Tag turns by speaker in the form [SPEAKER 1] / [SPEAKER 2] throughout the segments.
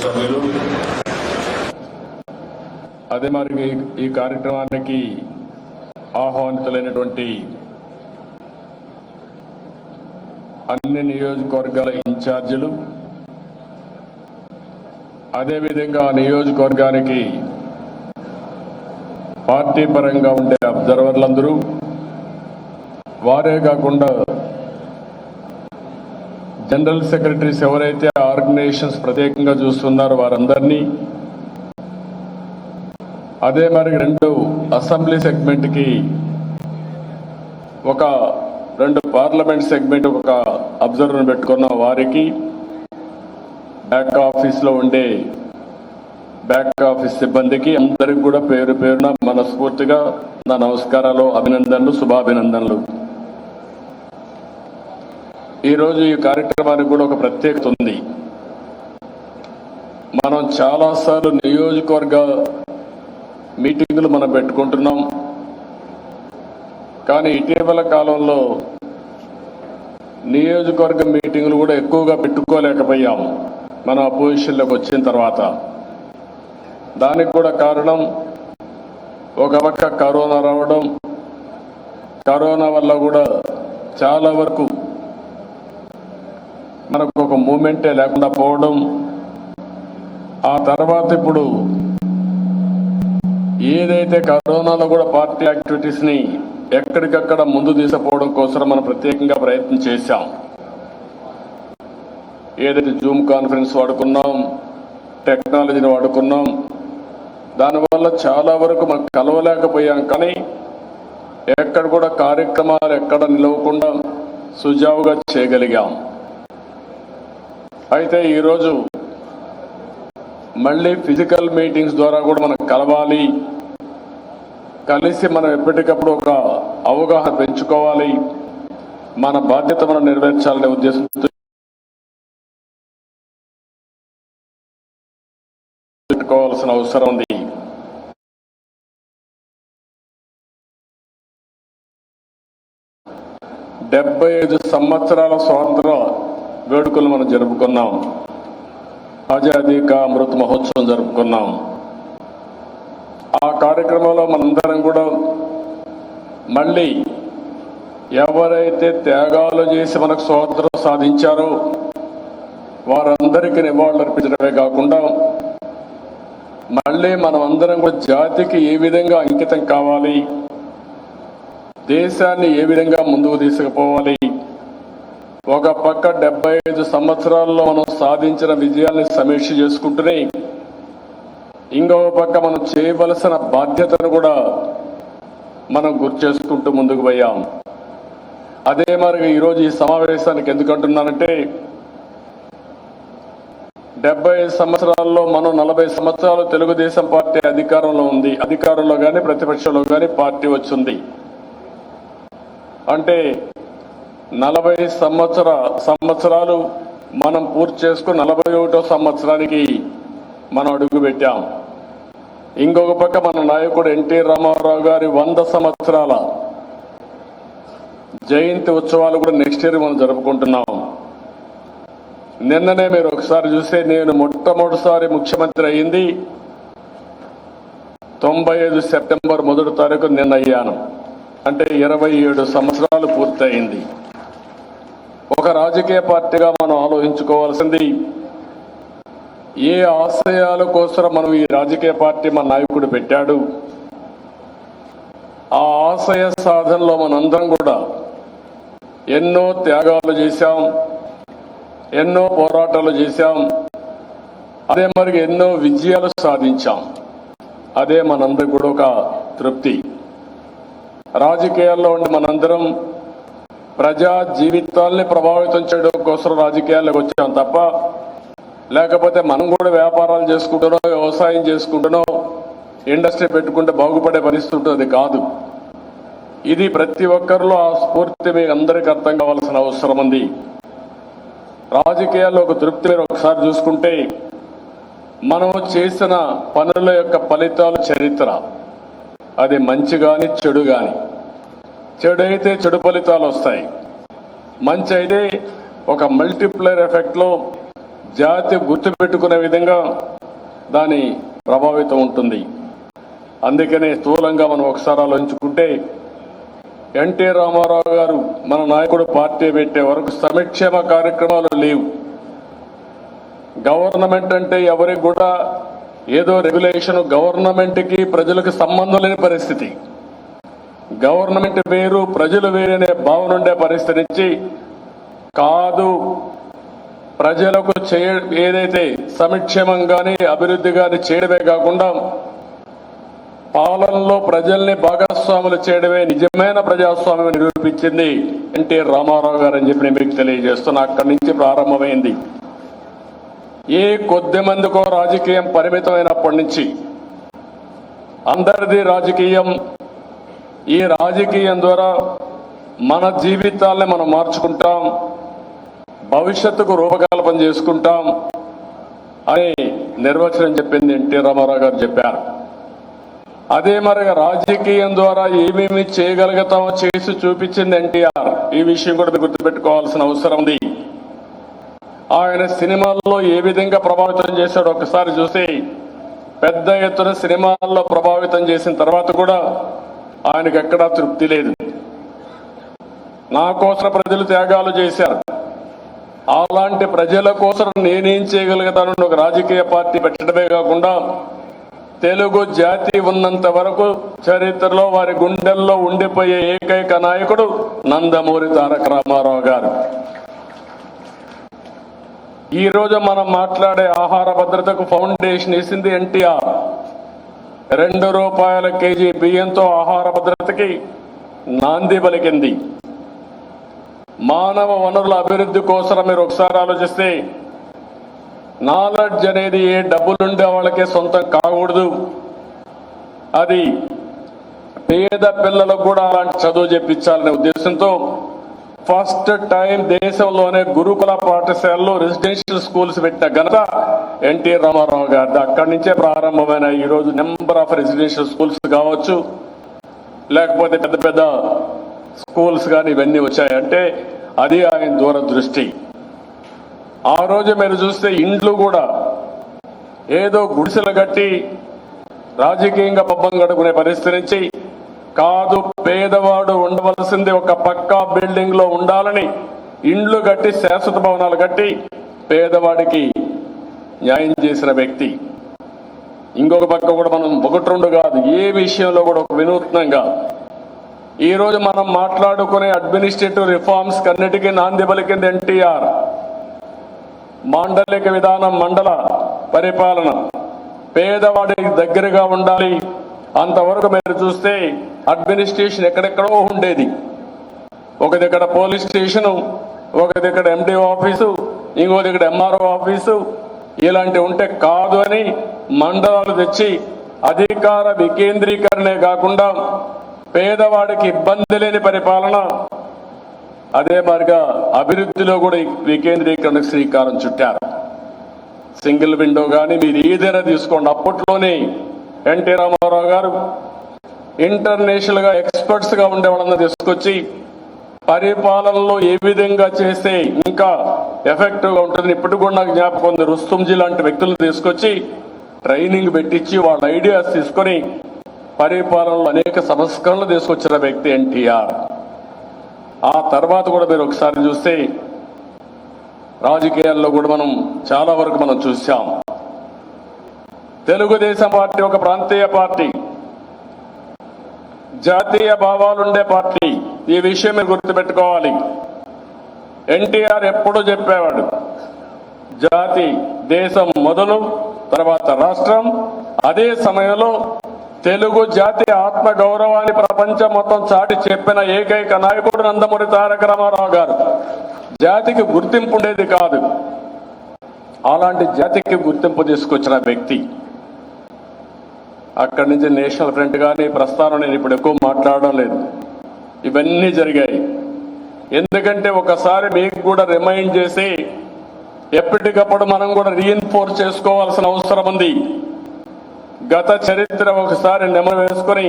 [SPEAKER 1] సభ్యులు అదే మరి ఈ కార్యక్రమానికి ఆహ్వానితులైనటువంటి అన్ని నియోజకవర్గాల ఇన్ఛార్జీలు, అదేవిధంగా నియోజకవర్గానికి పార్టీ పరంగా ఉండే అబ్జర్వర్లందరూ, వారే కాకుండా జనరల్ సెక్రటరీస్ ఎవరైతే ఆర్గనైజేషన్స్ ప్రత్యేకంగా చూస్తున్నారో వారందరినీ, అదే మరి 2 అసెంబ్లీ సెగ్మెంట్కి, 2 పార్లమెంట్ సెగ్మెంట్ ఒక అబ్జర్వర్ పెట్టుకున్న వారికి, బ్యాక్ ఆఫీస్లో ఉండే బ్యాక్ ఆఫీస్ సిబ్బందికి అందరికి కూడా పేరు పేరున మనస్ఫూర్తిగా నా నమస్కారాలు, అభినందనలు, శుభాభినందనలు. ఈరోజు ఈ కార్యక్రమానికి కూడా ఒక ప్రత్యేకత ఉంది. మనం చాలాసార్లు నియోజకవర్గ మీటింగులు మనం పెట్టుకుంటున్నాం, కానీ ఇటీవల కాలంలో నియోజకవర్గ మీటింగులు కూడా ఎక్కువగా పెట్టుకోలేకపోయాం మన అపోజిషన్లోకి వచ్చిన తర్వాత. దానికి కూడా కారణం ఒక పక్క కరోనా రావడం, కరోనా వల్ల కూడా చాలా వరకు మనకు ఒక మూమెంటే లేకుండా పోవడం, ఆ తర్వాత ఇప్పుడు ఏదైతే కరోనాలో కూడా పార్టీ యాక్టివిటీస్ ని ఎక్కడికక్కడ ముందు తీసుకుపోవడం కోసం మనం ప్రత్యేకంగా ప్రయత్నం చేశాం. ఏదైతే జూమ్ కాన్ఫరెన్స్ వాడుకున్నాం, టెక్నాలజీని వాడుకున్నాం, దానివల్ల చాలా వరకు మనం కలవలేకపోయాం. కానీ ఎక్కడ కూడా కార్యక్రమాలు ఎక్కడ నిలవకుండా సుజావుగా చేయగలిగాం. అయితే ఈరోజు మళ్ళీ ఫిజికల్ మీటింగ్స్ ద్వారా కూడా మనం కలవాలి, కలిసి మనం ఎప్పటికప్పుడు ఒక అవగాహన పెంచుకోవాలి, మన బాధ్యత మనం నెరవేర్చాలనే ఉద్దేశంతో పెట్టుకోవాల్సిన అవసరం ఉంది. డెబ్బై 75 సంవత్సరాల స్వాతంత్ర వేడుకలు మనం జరుపుకున్నాం, ఆజాదీ కా అమృత్ మహోత్సవం జరుపుకున్నాం. ఆ కార్యక్రమంలో మనందరం కూడా మళ్ళీ ఎవరైతే త్యాగాలు చేసి మనకు స్వాతంత్రం సాధించారో వారందరికీ నివాళులు అర్పించడమే కాకుండా మళ్ళీ మనం అందరం కూడా జాతికి ఏ విధంగా అంకితం కావాలి, దేశాన్ని ఏ విధంగా ముందుకు తీసుకుపోవాలి, ఒక పక్క 75 సంవత్సరాల్లో మనం సాధించిన విజయాల్ని సమీక్ష చేసుకుంటూనే ఇంకొక పక్క మనం చేయవలసిన బాధ్యతను కూడా మనం గుర్తు చేసుకుంటూ ముందుకు పోయాం. అదే మరి ఈరోజు ఈ సమావేశానికి ఎందుకంటున్నానంటే 75 సంవత్సరాల్లో మనం 40 సంవత్సరాలు తెలుగుదేశం పార్టీ అధికారంలో ఉంది, అధికారంలో కానీ ప్రతిపక్షంలో కానీ పార్టీ వచ్చింది. అంటే 40 సంవత్సరాలు మనం పూర్తి చేసుకుని 41వ సంవత్సరానికి మనం అడుగు పెట్టాం. ఇంకొక పక్క మన నాయకుడు ఎన్టీ రామారావు గారి 100 సంవత్సరాల జయంతి ఉత్సవాలు కూడా నెక్స్ట్ ఇయర్ మనం జరుపుకుంటున్నాం. నిన్ననే మీరు ఒకసారి చూస్తే నేను మొట్టమొదటిసారి ముఖ్యమంత్రి అయింది 95 సెప్టెంబర్ 1వ తారీఖు నిన్న అయ్యాను. అంటే 27 సంవత్సరాలు పూర్తయింది. ఒక రాజకీయ పార్టీగా మనం ఆలోచించుకోవాల్సింది ఏ ఆశయాల కోసం మనం ఈ రాజకీయ పార్టీ మన నాయకుడు పెట్టాడు, ఆ ఆశయ సాధనలో మనందరం కూడా ఎన్నో త్యాగాలు చేశాం, ఎన్నో పోరాటాలు చేశాం, అదే మరి ఎన్నో విజయాలు సాధించాం. అదే మనందరికి కూడా ఒక తృప్తి. రాజకీయాల్లో ఉండి మనందరం ప్రజా జీవితాల్ని ప్రభావితం చేయడం కోసం రాజకీయాల్లోకి వచ్చాం తప్ప, లేకపోతే మనం కూడా వ్యాపారాలు చేసుకుంటున్నాం, వ్యవసాయం చేసుకుంటున్నాం, ఇండస్ట్రీ పెట్టుకుంటే బాగుపడే పరిస్థితి ఉంటుంది కాదు. ఇది ప్రతి ఒక్కరిలో ఆ స్ఫూర్తి మీకు అందరికీ అర్థం కావాల్సిన అవసరం ఉంది. రాజకీయాల్లో ఒక తృప్తి మీరు ఒకసారి చూసుకుంటే మనం చేసిన పనుల యొక్క ఫలితాలు చరిత్ర, అది మంచి కానీ చెడు కానీ. చెడు అయితే చెడు ఫలితాలు వస్తాయి, మంచి అయితే ఒక మల్టిప్లైర్ ఎఫెక్ట్లో జాతి గుర్తుపెట్టుకునే విధంగా దాని ప్రభావితం ఉంటుంది. అందుకనే స్థూలంగా మనం ఒకసారి ఆలోచించుకుంటే ఎన్టీ రామారావు గారు మన నాయకుడు పార్టీ పెట్టే వరకు సంక్షేమ కార్యక్రమాలు లేవు. గవర్నమెంట్ అంటే ఎవరికి కూడా ఏదో రెగ్యులేషన్, గవర్నమెంట్కి ప్రజలకు సంబంధం లేని పరిస్థితి. గవర్నమెంట్ వేరు, ప్రజలు వేరనే భావన ఉండే పరిస్థితి నుంచి కాదు, ప్రజలకు ఏదైతే సంక్షేమం కానీ అభివృద్ధి కానీ చేయడమే కాకుండా పాలనలో ప్రజల్ని భాగస్వాములు చేయడమే నిజమైన ప్రజాస్వామ్యం నిరూపించింది ఎన్టీ రామారావు గారు అని చెప్పి నేను మీకు తెలియజేస్తున్నా. అక్కడి నుంచి ప్రారంభమైంది. ఏ కొద్ది మందికో రాజకీయం పరిమితమైనప్పటి నుంచి అందరిది రాజకీయం, ఈ రాజకీయం ద్వారా మన జీవితాల్ని మనం మార్చుకుంటాం, భవిష్యత్తుకు రూపకల్పన చేసుకుంటాం అని నిర్వచనం చెప్పింది ఎన్టీ రామారావు గారు చెప్పారు. అదే మరిగా రాజకీయం ద్వారా ఏమేమి చేయగలుగుతామో చేసి చూపించింది ఎన్టీఆర్. ఈ విషయం కూడా మీరు గుర్తుపెట్టుకోవాల్సిన అవసరం ఉంది. ఆయన సినిమాల్లో ఏ విధంగా ప్రభావితం చేశాడో ఒకసారి చూసి, పెద్ద ఎత్తున సినిమాల్లో ప్రభావితం చేసిన తర్వాత కూడా ఆయనకు ఎక్కడా తృప్తి లేదు. నా కోసం ప్రజలు త్యాగాలు చేశారు, అలాంటి ప్రజల కోసం నేనేం చేయగలుగుతానని ఒక రాజకీయ పార్టీ పెట్టడమే కాకుండా తెలుగు జాతి ఉన్నంత వరకు చరిత్రలో వారి గుండెల్లో ఉండిపోయే ఏకైక నాయకుడు నందమూరి తారక రామారావు గారు. ఈ రోజు మనం మాట్లాడే ఆహార భద్రతకు ఫౌండేషన్ వేసింది ఎన్టీఆర్. ₹2 కేజీ బియ్యంతో ఆహార భద్రతకి నాంది పలికింది. మానవ వనరుల అభివృద్ధి కోసం మీరు ఒకసారి ఆలోచిస్తే, నాలెడ్జ్ అనేది ఏ డబ్బులుండే వాళ్ళకే సొంతం కాకూడదు. అది పేద పిల్లలకు కూడా అలాంటి చదువు చెప్పించాలనే ఉద్దేశంతో ఫస్ట్ టైం దేశంలోనే గురుకుల పాఠశాలలో రెసిడెన్షియల్ స్కూల్స్ పెట్టిన ఘనత ఎన్టీ రామారావు గారిది. అక్కడి నుంచే ప్రారంభమైన ఈరోజు నెంబర్ ఆఫ్ రెసిడెన్షియల్ స్కూల్స్ కావచ్చు, లేకపోతే పెద్ద పెద్ద స్కూల్స్ కానీ ఇవన్నీ వచ్చాయంటే అది ఆయన దూరదృష్టి. ఆ రోజు మీరు చూస్తే ఇండ్లు కూడా ఏదో గుడిసెలు కట్టి రాజకీయంగా పబ్బం గడుపుకునే పరిస్థితి నుంచి కాదు, పేదవాడు ఉండవలసింది ఒక పక్కా బిల్డింగ్ లో ఉండాలని ఇండ్లు కట్టి, శాశ్వత భవనాలు కట్టి పేదవాడికి న్యాయం చేసిన వ్యక్తి. ఇంకొక పక్క కూడా మనం 1-2 కాదు, ఏ విషయంలో కూడా ఒక వినూత్నంగా ఈ రోజు మనం మాట్లాడుకునే అడ్మినిస్ట్రేటివ్ రిఫార్మ్స్ కన్నిటికీ నాంది పలికింది ఎన్టీఆర్. మాండలిక విధానం, మండల పరిపాలన పేదవాడికి దగ్గరగా ఉండాలి. అంతవరకు మీరు చూస్తే అడ్మినిస్ట్రేషన్ ఎక్కడెక్కడో ఉండేది. ఒక దగ్గర పోలీస్ స్టేషను, ఒక దగ్గర ఎండిఓ ఆఫీసు, ఇంకో దగ్గర ఎంఆర్ఓ ఆఫీసు, ఇలాంటివి ఉంటే కాదు అని మండలాలు తెచ్చి అధికార వికేంద్రీకరణే కాకుండా పేదవాడికి ఇబ్బంది లేని పరిపాలన, అదే మరిగా అభివృద్ధిలో కూడా వికేంద్రీకరణకు శ్రీకారం చుట్టారు. సింగిల్ విండో కానీ మీరు ఏదైనా తీసుకోండి, అప్పట్లోనే ఎన్టీ రామారావు గారు ఇంటర్నేషనల్ గా ఎక్స్పర్ట్స్ గా ఉండే వాళ్ళని తీసుకొచ్చి పరిపాలనలో ఏ విధంగా చేస్తే ఇంకా ఎఫెక్టివ్ గా ఉంటుందని ఇప్పటికి కూడా నాకు జ్ఞాపకం ఉంది. రుస్తుంజీ లాంటి వ్యక్తులను తీసుకొచ్చి ట్రైనింగ్ పెట్టించి వాళ్ళ ఐడియాస్ తీసుకొని పరిపాలనలో అనేక సంస్కరణలు తీసుకొచ్చిన వ్యక్తి ఎన్టీఆర్. ఆ తర్వాత కూడా మీరు ఒకసారి చూస్తే రాజకీయాల్లో కూడా మనం చాలా వరకు మనం చూసాం. తెలుగుదేశం పార్టీ ఒక ప్రాంతీయ పార్టీ, జాతీయ భావాలుండే పార్టీ. ఈ విషయం మీరు గుర్తుపెట్టుకోవాలి. ఎన్టీఆర్ ఎప్పుడూ చెప్పేవాడు, జాతి దేశం మొదలు, తర్వాత రాష్ట్రం. అదే సమయంలో తెలుగు జాతి ఆత్మ గౌరవాన్ని ప్రపంచం మొత్తం చాటి చెప్పిన ఏకైక నాయకుడు నందమూరి తారక రామారావు గారు. జాతికి గుర్తింపు ఉండేది కాదు, అలాంటి జాతికి గుర్తింపు తీసుకొచ్చిన వ్యక్తి. అక్కడి నుంచి నేషనల్ ఫ్రంట్ కానీ ప్రస్థానం నేను ఇప్పుడు ఎక్కువ మాట్లాడడం లేదు. ఇవన్నీ జరిగాయి. ఎందుకంటే ఒకసారి మీకు కూడా రిమైండ్ చేసి ఎప్పటికప్పుడు మనం కూడా రీఎన్ఫోర్స్ చేసుకోవాల్సిన అవసరం ఉంది. గత చరిత్ర ఒకసారి నెమరు వేసుకొని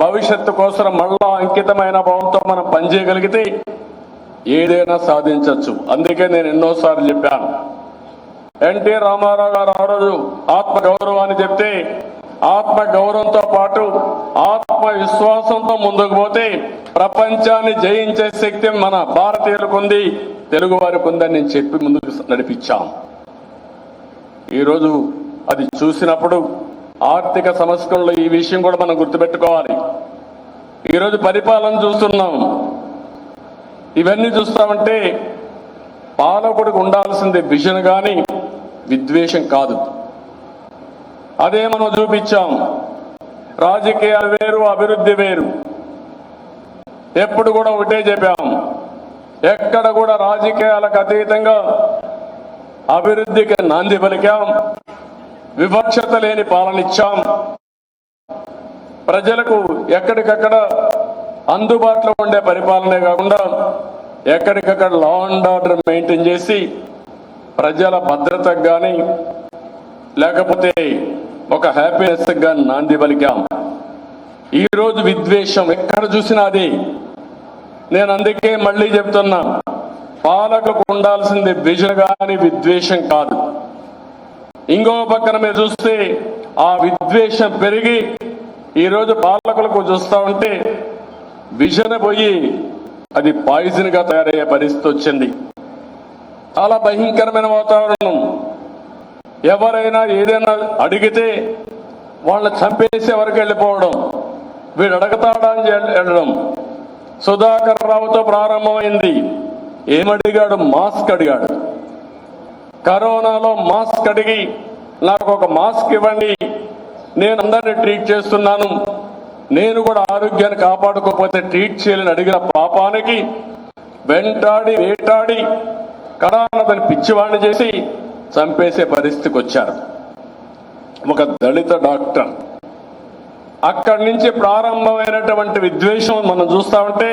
[SPEAKER 1] భవిష్యత్తు కోసం మళ్ళా అంకితమైన భావంతో మనం పనిచేయగలిగితే ఏదైనా సాధించవచ్చు. అందుకే నేను ఎన్నోసార్లు చెప్పాను, ఎన్టీ రామారావు గారు ఆ రోజు ఆత్మగౌరవాన్ని చెప్తే ఆత్మగౌరవంతో పాటు ఆత్మవిశ్వాసంతో ముందుకు పోతే ప్రపంచాన్ని జయించే శక్తి మన భారతీయులకు ఉంది, తెలుగు వారికి ఉందని నేను చెప్పి ముందుకు నడిపించాం. ఈరోజు అది చూసినప్పుడు ఆర్థిక సంస్కరణలో ఈ విషయం కూడా మనం గుర్తుపెట్టుకోవాలి. ఈరోజు పరిపాలన చూస్తున్నాం. ఇవన్నీ చూస్తామంటే పాలకుడికి ఉండాల్సింది విజన్ కానీ విద్వేషం కాదు. అదే మనం చూపించాం. రాజకీయాలు వేరు, అభివృద్ధి వేరు. ఎప్పుడు కూడా ఒకటే చెప్పాం, ఎక్కడ కూడా రాజకీయాలకు అతీతంగా అభివృద్ధికి నాంది పలికాం, వివక్షత లేని పాలన ఇచ్చాం. ప్రజలకు ఎక్కడికక్కడ అందుబాటులో ఉండే పరిపాలనే కాకుండా ఎక్కడికక్కడ లా అండ్ ఆర్డర్ మెయింటైన్ చేసి ప్రజల భద్రతకు కానీ లేకపోతే ఒక హ్యాపీనెస్ కానీ నాంది పలికాం. ఈరోజు విద్వేషం ఎక్కడ చూసినా అది. నేను అందుకే మళ్ళీ చెప్తున్నా, పాలకులకు ఉండాల్సింది విజన్ కానీ విద్వేషం కాదు. ఇంకో పక్కన మీరు చూస్తే ఆ విద్వేషం పెరిగి ఈరోజు పాలకులకు చూస్తా ఉంటే విజన్ పోయి అది పాయిజన్ గా తయారయ్యే పరిస్థితి వచ్చింది. చాలా భయంకరమైన వాతావరణం. ఎవరైనా ఏదైనా అడిగితే వాళ్ళని చంపేసే వరకు వెళ్ళిపోవడం, వీడు అడగతాడా అని వెళ్ళడం. సుధాకర్ రావుతో ప్రారంభమైంది. ఏమడిగాడు? మాస్క్ అడిగాడు. కరోనాలో మాస్క్ అడిగి నాకు ఒక మాస్క్ ఇవ్వండి, నేను అందరినీ ట్రీట్ చేస్తున్నాను, నేను కూడా ఆరోగ్యాన్ని కాపాడుకోకపోతే ట్రీట్ చేయాలని అడిగిన పాపానికి వెంటాడి వేటాడి కడానదని పిచ్చివాణ్ణి చేసి చంపేసే పరిస్థితికి వచ్చారు. ఒక దళిత డాక్టర్. అక్కడి నుంచి ప్రారంభమైనటువంటి విద్వేషం మనం చూస్తా ఉంటే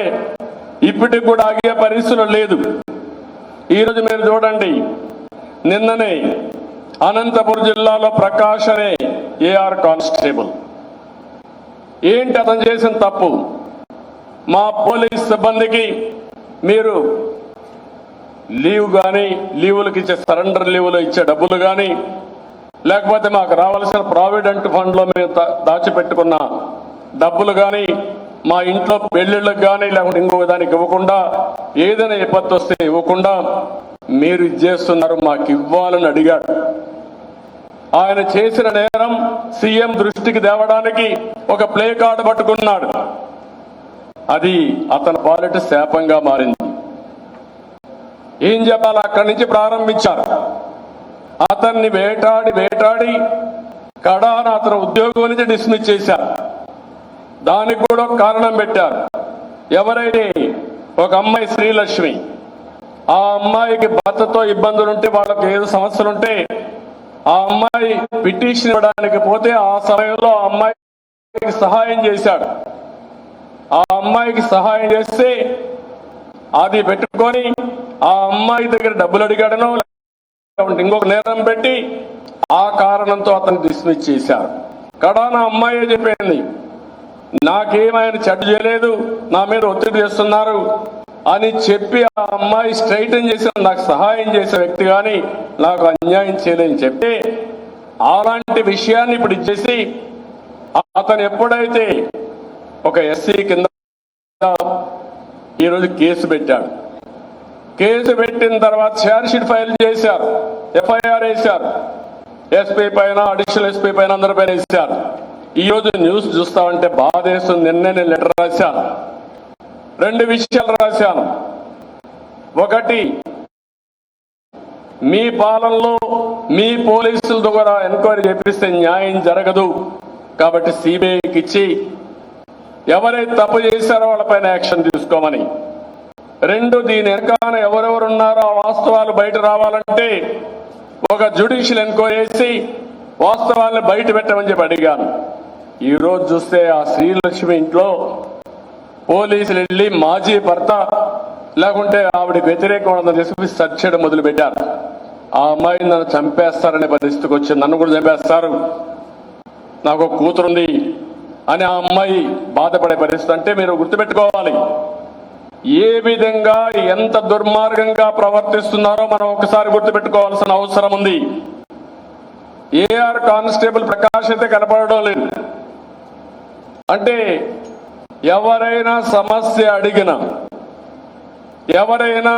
[SPEAKER 1] ఇప్పటికి కూడా ఆగే పరిస్థితులు లేదు. ఈరోజు మీరు చూడండి, నిన్ననే అనంతపురం జిల్లాలో ప్రకాష్ అనే ఏఆర్ కానిస్టేబుల్, ఏంటి అతను చేసిన తప్పు? మా పోలీస్ సిబ్బందికి మీరు లీవ్ కానీ, లీవులకు ఇచ్చే సరెండర్ లీవులు ఇచ్చే డబ్బులు కానీ, లేకపోతే మాకు రావాల్సిన ప్రావిడెంట్ ఫండ్ లో మేము దాచిపెట్టుకున్న డబ్బులు కానీ, మా ఇంట్లో పెళ్లిళ్ళకు కానీ లేకుంటే ఇంకో దానికి ఇవ్వకుండా, ఏదైనా విపత్తు వస్తే ఇవ్వకుండా మీరు ఇచ్చేస్తున్నారు, మాకు ఇవ్వాలని అడిగాడు. ఆయన చేసిన నేరం సీఎం దృష్టికి తేవడానికి ఒక ప్లే కార్డు పట్టుకున్నాడు. అది అతని పాలిట శాపంగా మారింది. ఏం చెప్పాలి? అక్కడి నుంచి ప్రారంభించారు. అతన్ని వేటాడి వేటాడి కడాన అతను ఉద్యోగం నుంచి డిస్మిస్ చేశారు. దానికి కూడా కారణం పెట్టారు. ఎవరైతే ఒక అమ్మాయి శ్రీలక్ష్మి, ఆ అమ్మాయికి భర్తతో ఇబ్బందులుంటే, వాళ్ళకి ఏదో సమస్యలుంటే ఆ అమ్మాయి పిటిషన్ ఇవ్వడానికి పోతే ఆ సమయంలో ఆ అమ్మాయికి సహాయం చేశాడు. ఆ అమ్మాయికి సహాయం చేస్తే అది పెట్టుకొని ఆ అమ్మాయి దగ్గర డబ్బులు అడిగాడనో ఇంకొక నేరం పెట్టి ఆ కారణంతో అతను డిస్మిస్ చేశారు. కడాన అమ్మాయి చెప్పింది, నాకేమైనా చెడ్డ చేయలేదు, నా మీద ఒత్తిడి చేస్తున్నారు అని చెప్పి ఆ అమ్మాయి స్ట్రైటన్ చేసి నాకు సహాయం చేసే వ్యక్తి కానీ నాకు అన్యాయం చేయలేని చెప్తే అలాంటి విషయాన్ని ఇప్పుడు ఇచ్చేసి అతను ఎప్పుడైతే ఒక ఎస్సీ కింద ఈరోజు కేసు పెట్టాడు. కేసు పెట్టిన తర్వాత ఛార్జ్షీట్ ఫైల్ చేశారు, ఎఫ్ఐఆర్ వేశారు. ఎస్పీ పైన, అడిషనల్ ఎస్పీ పైన, అందరి పైన వేశారు. ఈ రోజు న్యూస్ చూస్తామంటే బాధేస్తుంది. నిన్నే నేను లెటర్ రాశాను, 2 విషయాలు రాశాను. ఒకటి, మీ పాలనలో మీ పోలీసుల ద్వారా ఎంక్వైరీ చేపిస్తే న్యాయం జరగదు కాబట్టి సిబిఐకి ఇచ్చి ఎవరైతే తప్పు చేశారో వాళ్ళపైన యాక్షన్ తీసుకోమని. 2, దీని వెనకాల ఎవరెవరున్నారో ఆ వాస్తవాలు బయట రావాలంటే ఒక జ్యుడిషియల్ ఎంక్వైరీ చేసి వాస్తవాలను బయట పెట్టమని చెప్పి అడిగాను. ఈ రోజు చూస్తే ఆ శ్రీలక్ష్మి ఇంట్లో పోలీసులు వెళ్ళి మాజీ భర్త లేకుంటే ఆవిడకి వ్యతిరేకంగా చెప్పి సెర్చ్ చేయడం మొదలు పెట్టారు. ఆ అమ్మాయిని నన్ను చంపేస్తారనే పరిస్థితికి వచ్చింది, నన్ను కూడా చంపేస్తారు, నాకు ఒక కూతురుంది అని ఆ అమ్మాయి బాధపడే పరిస్థితి. అంటే మీరు గుర్తుపెట్టుకోవాలి, ఏ విధంగా ఎంత దుర్మార్గంగా ప్రవర్తిస్తున్నారో మనం ఒకసారి గుర్తుపెట్టుకోవాల్సిన అవసరం ఉంది. ఏఆర్ కానిస్టేబుల్ ప్రకాష్ అయితే కనపడడం లేదు. అంటే ఎవరైనా సమస్య అడిగినా, ఎవరైనా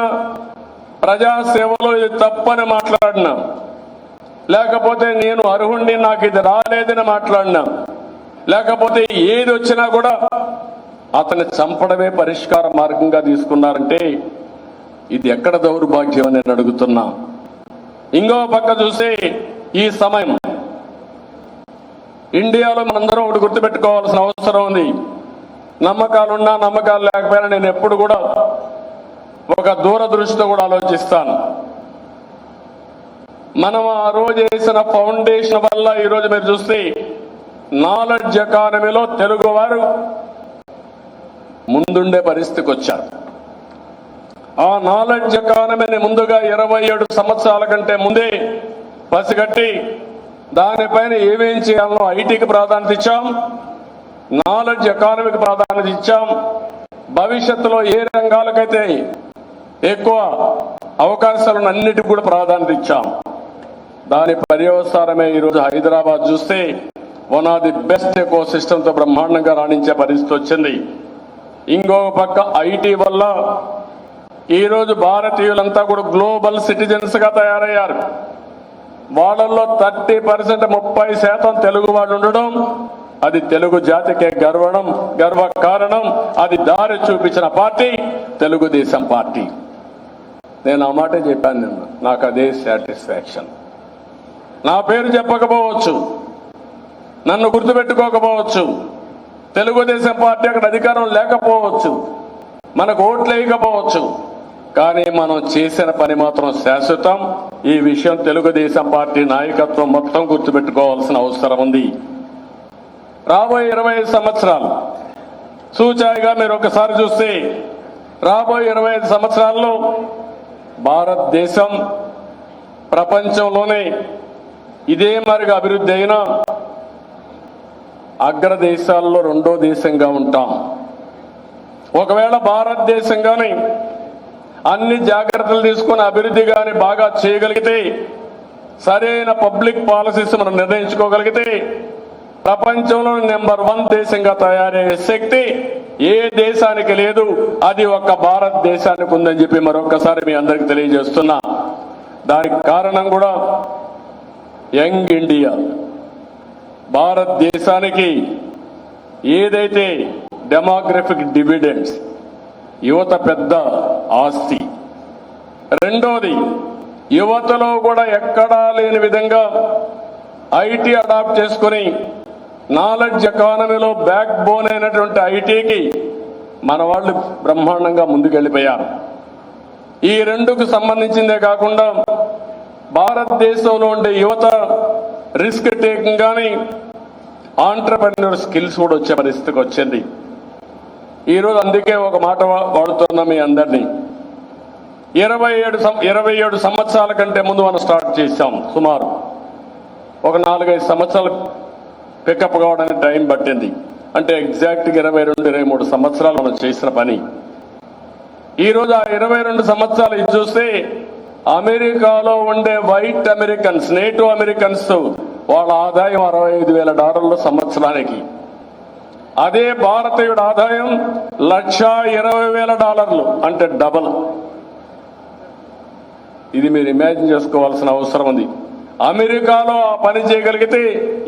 [SPEAKER 1] ప్రజాసేవలో ఇది తప్పని మాట్లాడినా, లేకపోతే నేను అర్హుణ్ణి నాకు ఇది రాలేదని మాట్లాడినా, లేకపోతే ఏది వచ్చినా కూడా అతన్ని చంపడమే పరిష్కార మార్గంగా తీసుకున్నారంటే ఇది ఎక్కడ దౌర్భాగ్యం అని నేను అడుగుతున్నా. ఇంకో పక్క చూస్తే ఈ సమయం ఇండియాలో మనందరం ఒకటి గుర్తుపెట్టుకోవాల్సిన అవసరం ఉంది. నమ్మకాలున్నా నమ్మకాలు లేకపోయినా నేను ఎప్పుడు కూడా ఒక దూరదృష్టితో కూడా ఆలోచిస్తాను. మనం ఆ రోజు వేసిన ఫౌండేషన్ వల్ల ఈరోజు మీరు చూస్తే నాలెడ్జ్ ఎకానమీలో తెలుగు వారు ముందుండే పరిస్థితికి వచ్చారు. ఆ నాలెడ్జ్ ఎకానమీని ముందుగా 27 సంవత్సరాల కంటే ముందే పసిగట్టి దానిపైన ఏమేం చేయాలనో ఐటీకి ప్రాధాన్యత ఇచ్చాం, నాలెడ్జ్ ఎకానమీకి ప్రాధాన్యత ఇచ్చాం. భవిష్యత్తులో ఏ రంగాలకైతే ఎక్కువ అవకాశాలను అన్నిటికీ కూడా ప్రాధాన్యత ఇచ్చాం. దాని పర్యవసానమే ఈరోజు హైదరాబాద్ చూస్తే one of the best eco సిస్టమ్తో బ్రహ్మాండంగా రాణించే పరిస్థితి వచ్చింది. ఇంకో పక్క ఐటీ వల్ల ఈరోజు భారతీయులంతా కూడా గ్లోబల్ సిటిజన్స్ గా తయారయ్యారు. వాళ్ళల్లో 30% 30% తెలుగు వాళ్ళు ఉండడం అది తెలుగు జాతికే గర్వ కారణం. అది దారి చూపించిన పార్టీ తెలుగుదేశం పార్టీ. నేను ఆ మాటే చెప్పాను. నాకు అదే సాటిస్ఫాక్షన్. నా పేరు చెప్పకపోవచ్చు, నన్ను గుర్తుపెట్టుకోకపోవచ్చు, తెలుగుదేశం పార్టీ అక్కడ అధికారం లేకపోవచ్చు, మనకు ఓట్లు వేయకపోవచ్చు, కానీ మనం చేసిన పని మాత్రం శాశ్వతం. ఈ విషయం తెలుగుదేశం పార్టీ నాయకత్వం మొత్తం గుర్తుపెట్టుకోవాల్సిన అవసరం ఉంది. రాబోయే 25 సంవత్సరాలు సూచాయిగా మీరు ఒకసారి చూస్తే రాబోయే 25 సంవత్సరాల్లో భారతదేశం ప్రపంచంలోనే ఇదే మరిగా అభివృద్ధి అయిన అగ్రదేశాల్లో 2వ దేశంగా ఉంటాం. ఒకవేళ భారతదేశం కానీ అన్ని జాగ్రత్తలు తీసుకుని అభివృద్ధి కానీ బాగా చేయగలిగితే, సరైన పబ్లిక్ పాలసీస్ మనం నిర్ణయించుకోగలిగితే ప్రపంచంలో నెంబర్ 1 దేశంగా తయారయ్యే శక్తి ఏ దేశానికి లేదు. అది ఒక్క భారతదేశానికి ఉందని చెప్పి మరొక్కసారి మీ అందరికి తెలియజేస్తున్నా. దానికి కారణం కూడా యంగ్ ఇండియా. భారతదేశానికి ఏదైతే డెమోగ్రఫిక్ డివిడెండ్స్, యువత పెద్ద ఆస్తి. రెండోది, యువతలో కూడా ఎక్కడా లేని విధంగా ఐటీ అడాప్ట్ చేసుకుని నాలెడ్జ్ ఎకానమీలో బ్యాక్ బోన్ అయినటువంటి ఐటీకి మన వాళ్ళు బ్రహ్మాండంగా ముందుకెళ్లిపోయారు. ఈ రెండుకు సంబంధించిందే కాకుండా భారతదేశంలో ఉండే యువత రిస్క్ టేకింగ్ కానీ ఆంటర్‌ప్రెన్యూర్ స్కిల్స్ కూడా వచ్చే పరిస్థితికి వచ్చింది. ఈరోజు అందుకే ఒక మాట వాడుతున్నా మీ అందరినీ. 27 సంవత్సరాల కంటే ముందు మనం స్టార్ట్ చేశాం. సుమారు ఒక 4-5 సంవత్సరాలు పికప్ కావడానికి టైం పట్టింది. అంటే ఎగ్జాక్ట్గా 22-23 సంవత్సరాలు మనం చేసిన పని. ఈరోజు ఆ 22 సంవత్సరాలు ఇది చూస్తే అమెరికాలో ఉండే వైట్ అమెరికన్స్, నేటివ్ అమెరికన్స్ వాళ్ళ ఆదాయం $65,000 సంవత్సరానికి. అదే భారతీయుడు ఆదాయం $1,20,000, అంటే డబల్. ఇది మీరు ఇమాజిన్ చేసుకోవాల్సిన అవసరం ఉంది. అమెరికాలో ఆ పని చేయగలిగితే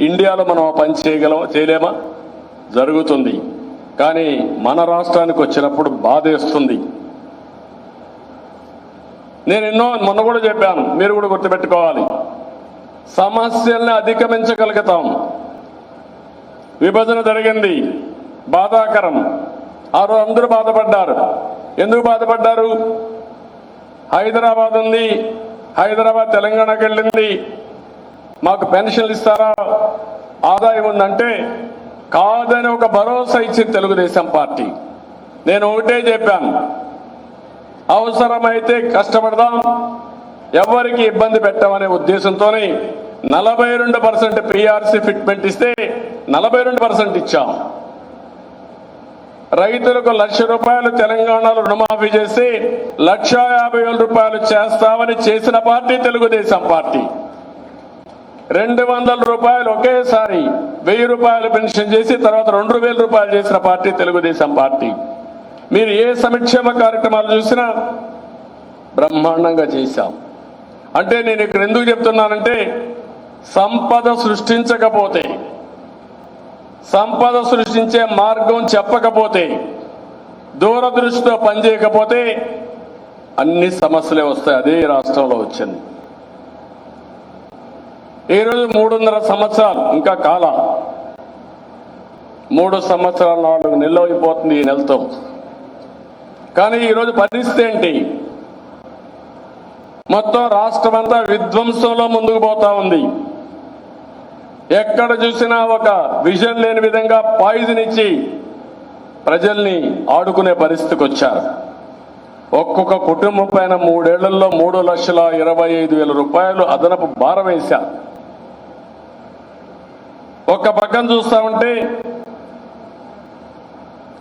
[SPEAKER 1] ఇండియాలో మనం ఆ పని చేయలేమా? జరుగుతుంది. కానీ మన రాష్ట్రానికి వచ్చినప్పుడు బాధేస్తుంది. నేను మొన్న కూడా చెప్పాను, మీరు కూడా గుర్తుపెట్టుకోవాలి. సమస్యల్ని అధిగమించగలుగుతాం. విభజన జరిగింది, బాధాకరం. ఆ రోజు అందరూ బాధపడ్డారు. ఎందుకు బాధపడ్డారు? హైదరాబాద్ ఉంది, హైదరాబాద్ తెలంగాణకి వెళ్ళింది, మాకు పెన్షన్లు ఇస్తారా, ఆదాయం ఉందంటే కాదని ఒక భరోసా ఇచ్చింది తెలుగుదేశం పార్టీ. నేను ఒకటే చెప్పాను, అవసరమైతే కష్టపడదాం, ఎవరికి ఇబ్బంది పెట్టమనే ఉద్దేశంతోనే 42% పీఆర్సీ ఫిట్మెంట్ ఇస్తే 42% ఇచ్చాం. రైతులకు ₹1,00,000 తెలంగాణలో రుణమాఫీ చేసి ₹1,50,000 చేస్తామని చేసిన పార్టీ తెలుగుదేశం పార్టీ. ₹200 ఒకేసారి ₹1,000 పెన్షన్ చేసి తర్వాత ₹2,000 చేసిన పార్టీ తెలుగుదేశం పార్టీ. మీరు ఏ సంక్షేమ కార్యక్రమాలు చూసినా బ్రహ్మాండంగా చేశాం. అంటే నేను ఇక్కడ ఎందుకు చెప్తున్నానంటే, సంపద సృష్టించకపోతే, సంపద సృష్టించే మార్గం చెప్పకపోతే, దూరదృష్టితో పనిచేయకపోతే అన్ని సమస్యలే వస్తాయి. అదే రాష్ట్రంలో వచ్చింది. ఈరోజు 3.5 సంవత్సరాలు ఇంకా కాల 3 సంవత్సరాల 4 నెలలు అయిపోతుంది ఈ నెలతో. కానీ ఈరోజు పరిస్థితి ఏంటి? మొత్తం రాష్ట్రం అంతా విధ్వంసంలో ముందుకు పోతా ఉంది. ఎక్కడ చూసినా ఒక విజన్ లేని విధంగా పాయిజన్ ఇచ్చి ప్రజల్ని ఆడుకునే పరిస్థితికి వచ్చారు. ఒక్కొక్క కుటుంబం పైన 3 ఏళ్లలో ₹3,25,000 అదనపు భారం వేశారు. ఒక్క పక్కన చూస్తా ఉంటే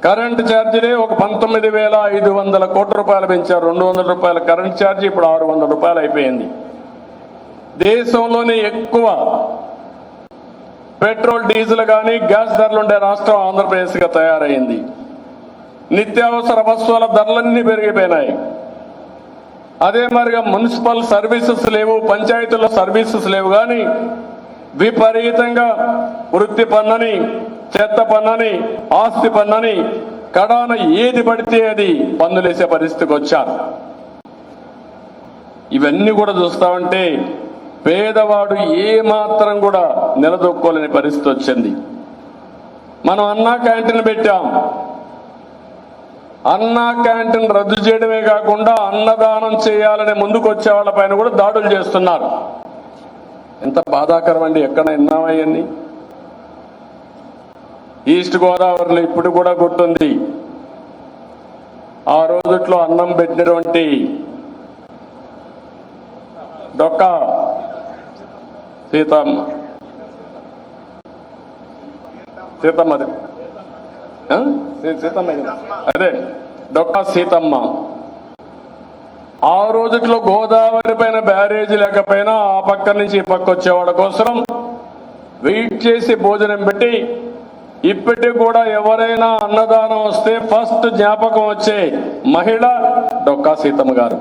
[SPEAKER 1] కరెంటు ఛార్జీలే ఒక ₹19,500 పెంచారు. ₹200 కరెంట్ ఛార్జీ ఇప్పుడు ₹600 అయిపోయింది. దేశంలోనే ఎక్కువ పెట్రోల్ డీజిల్ కానీ గ్యాస్ ధరలుండే రాష్ట్రం ఆంధ్రప్రదేశ్గా తయారైంది. నిత్యావసర వస్తువుల ధరలన్నీ పెరిగిపోయినాయి. అదే మరిగా మున్సిపల్ సర్వీసెస్ లేవు, పంచాయతీల సర్వీసెస్ లేవు. కానీ విపరీతంగా వృత్తి పన్నని, చెత్త పన్నని, ఆస్తి పన్నని, కడాన ఏది పడితే అది పన్నులేసే పరిస్థితికి వచ్చారు. ఇవన్నీ కూడా చూస్తామంటే పేదవాడు ఏ మాత్రం కూడా నిలదొక్కోలేని పరిస్థితి వచ్చింది. మనం అన్నా క్యాంటీన్ పెట్టాం. అన్నా క్యాంటీన్ రద్దు చేయడమే కాకుండా అన్నదానం చేయాలని ముందుకు వచ్చే వాళ్ళ పైన కూడా దాడులు చేస్తున్నారు. ఎంత బాధాకరం అండి. ఎక్కడ విన్నామయ్యన్ని. ఈస్ట్ గోదావరిలో ఇప్పుడు కూడా గుర్తుంది, ఆ రోజుట్లో అన్నం పెట్టినటువంటి డొక్క సీతమ్మ అదే డొక్క సీతమ్మ. ఆ రోజుట్లో గోదావరి పైన బ్యారేజీ లేకపోయినా ఆ పక్క నుంచి ఈ పక్క వచ్చేవాళ్ళ కోసం వెయిట్ చేసి భోజనం పెట్టి, ఇప్పటికి కూడా ఎవరైనా అన్నదానం వస్తే ఫస్ట్ జ్ఞాపకం వచ్చే మహిళ డొక్కా సీతమ్మ గారు.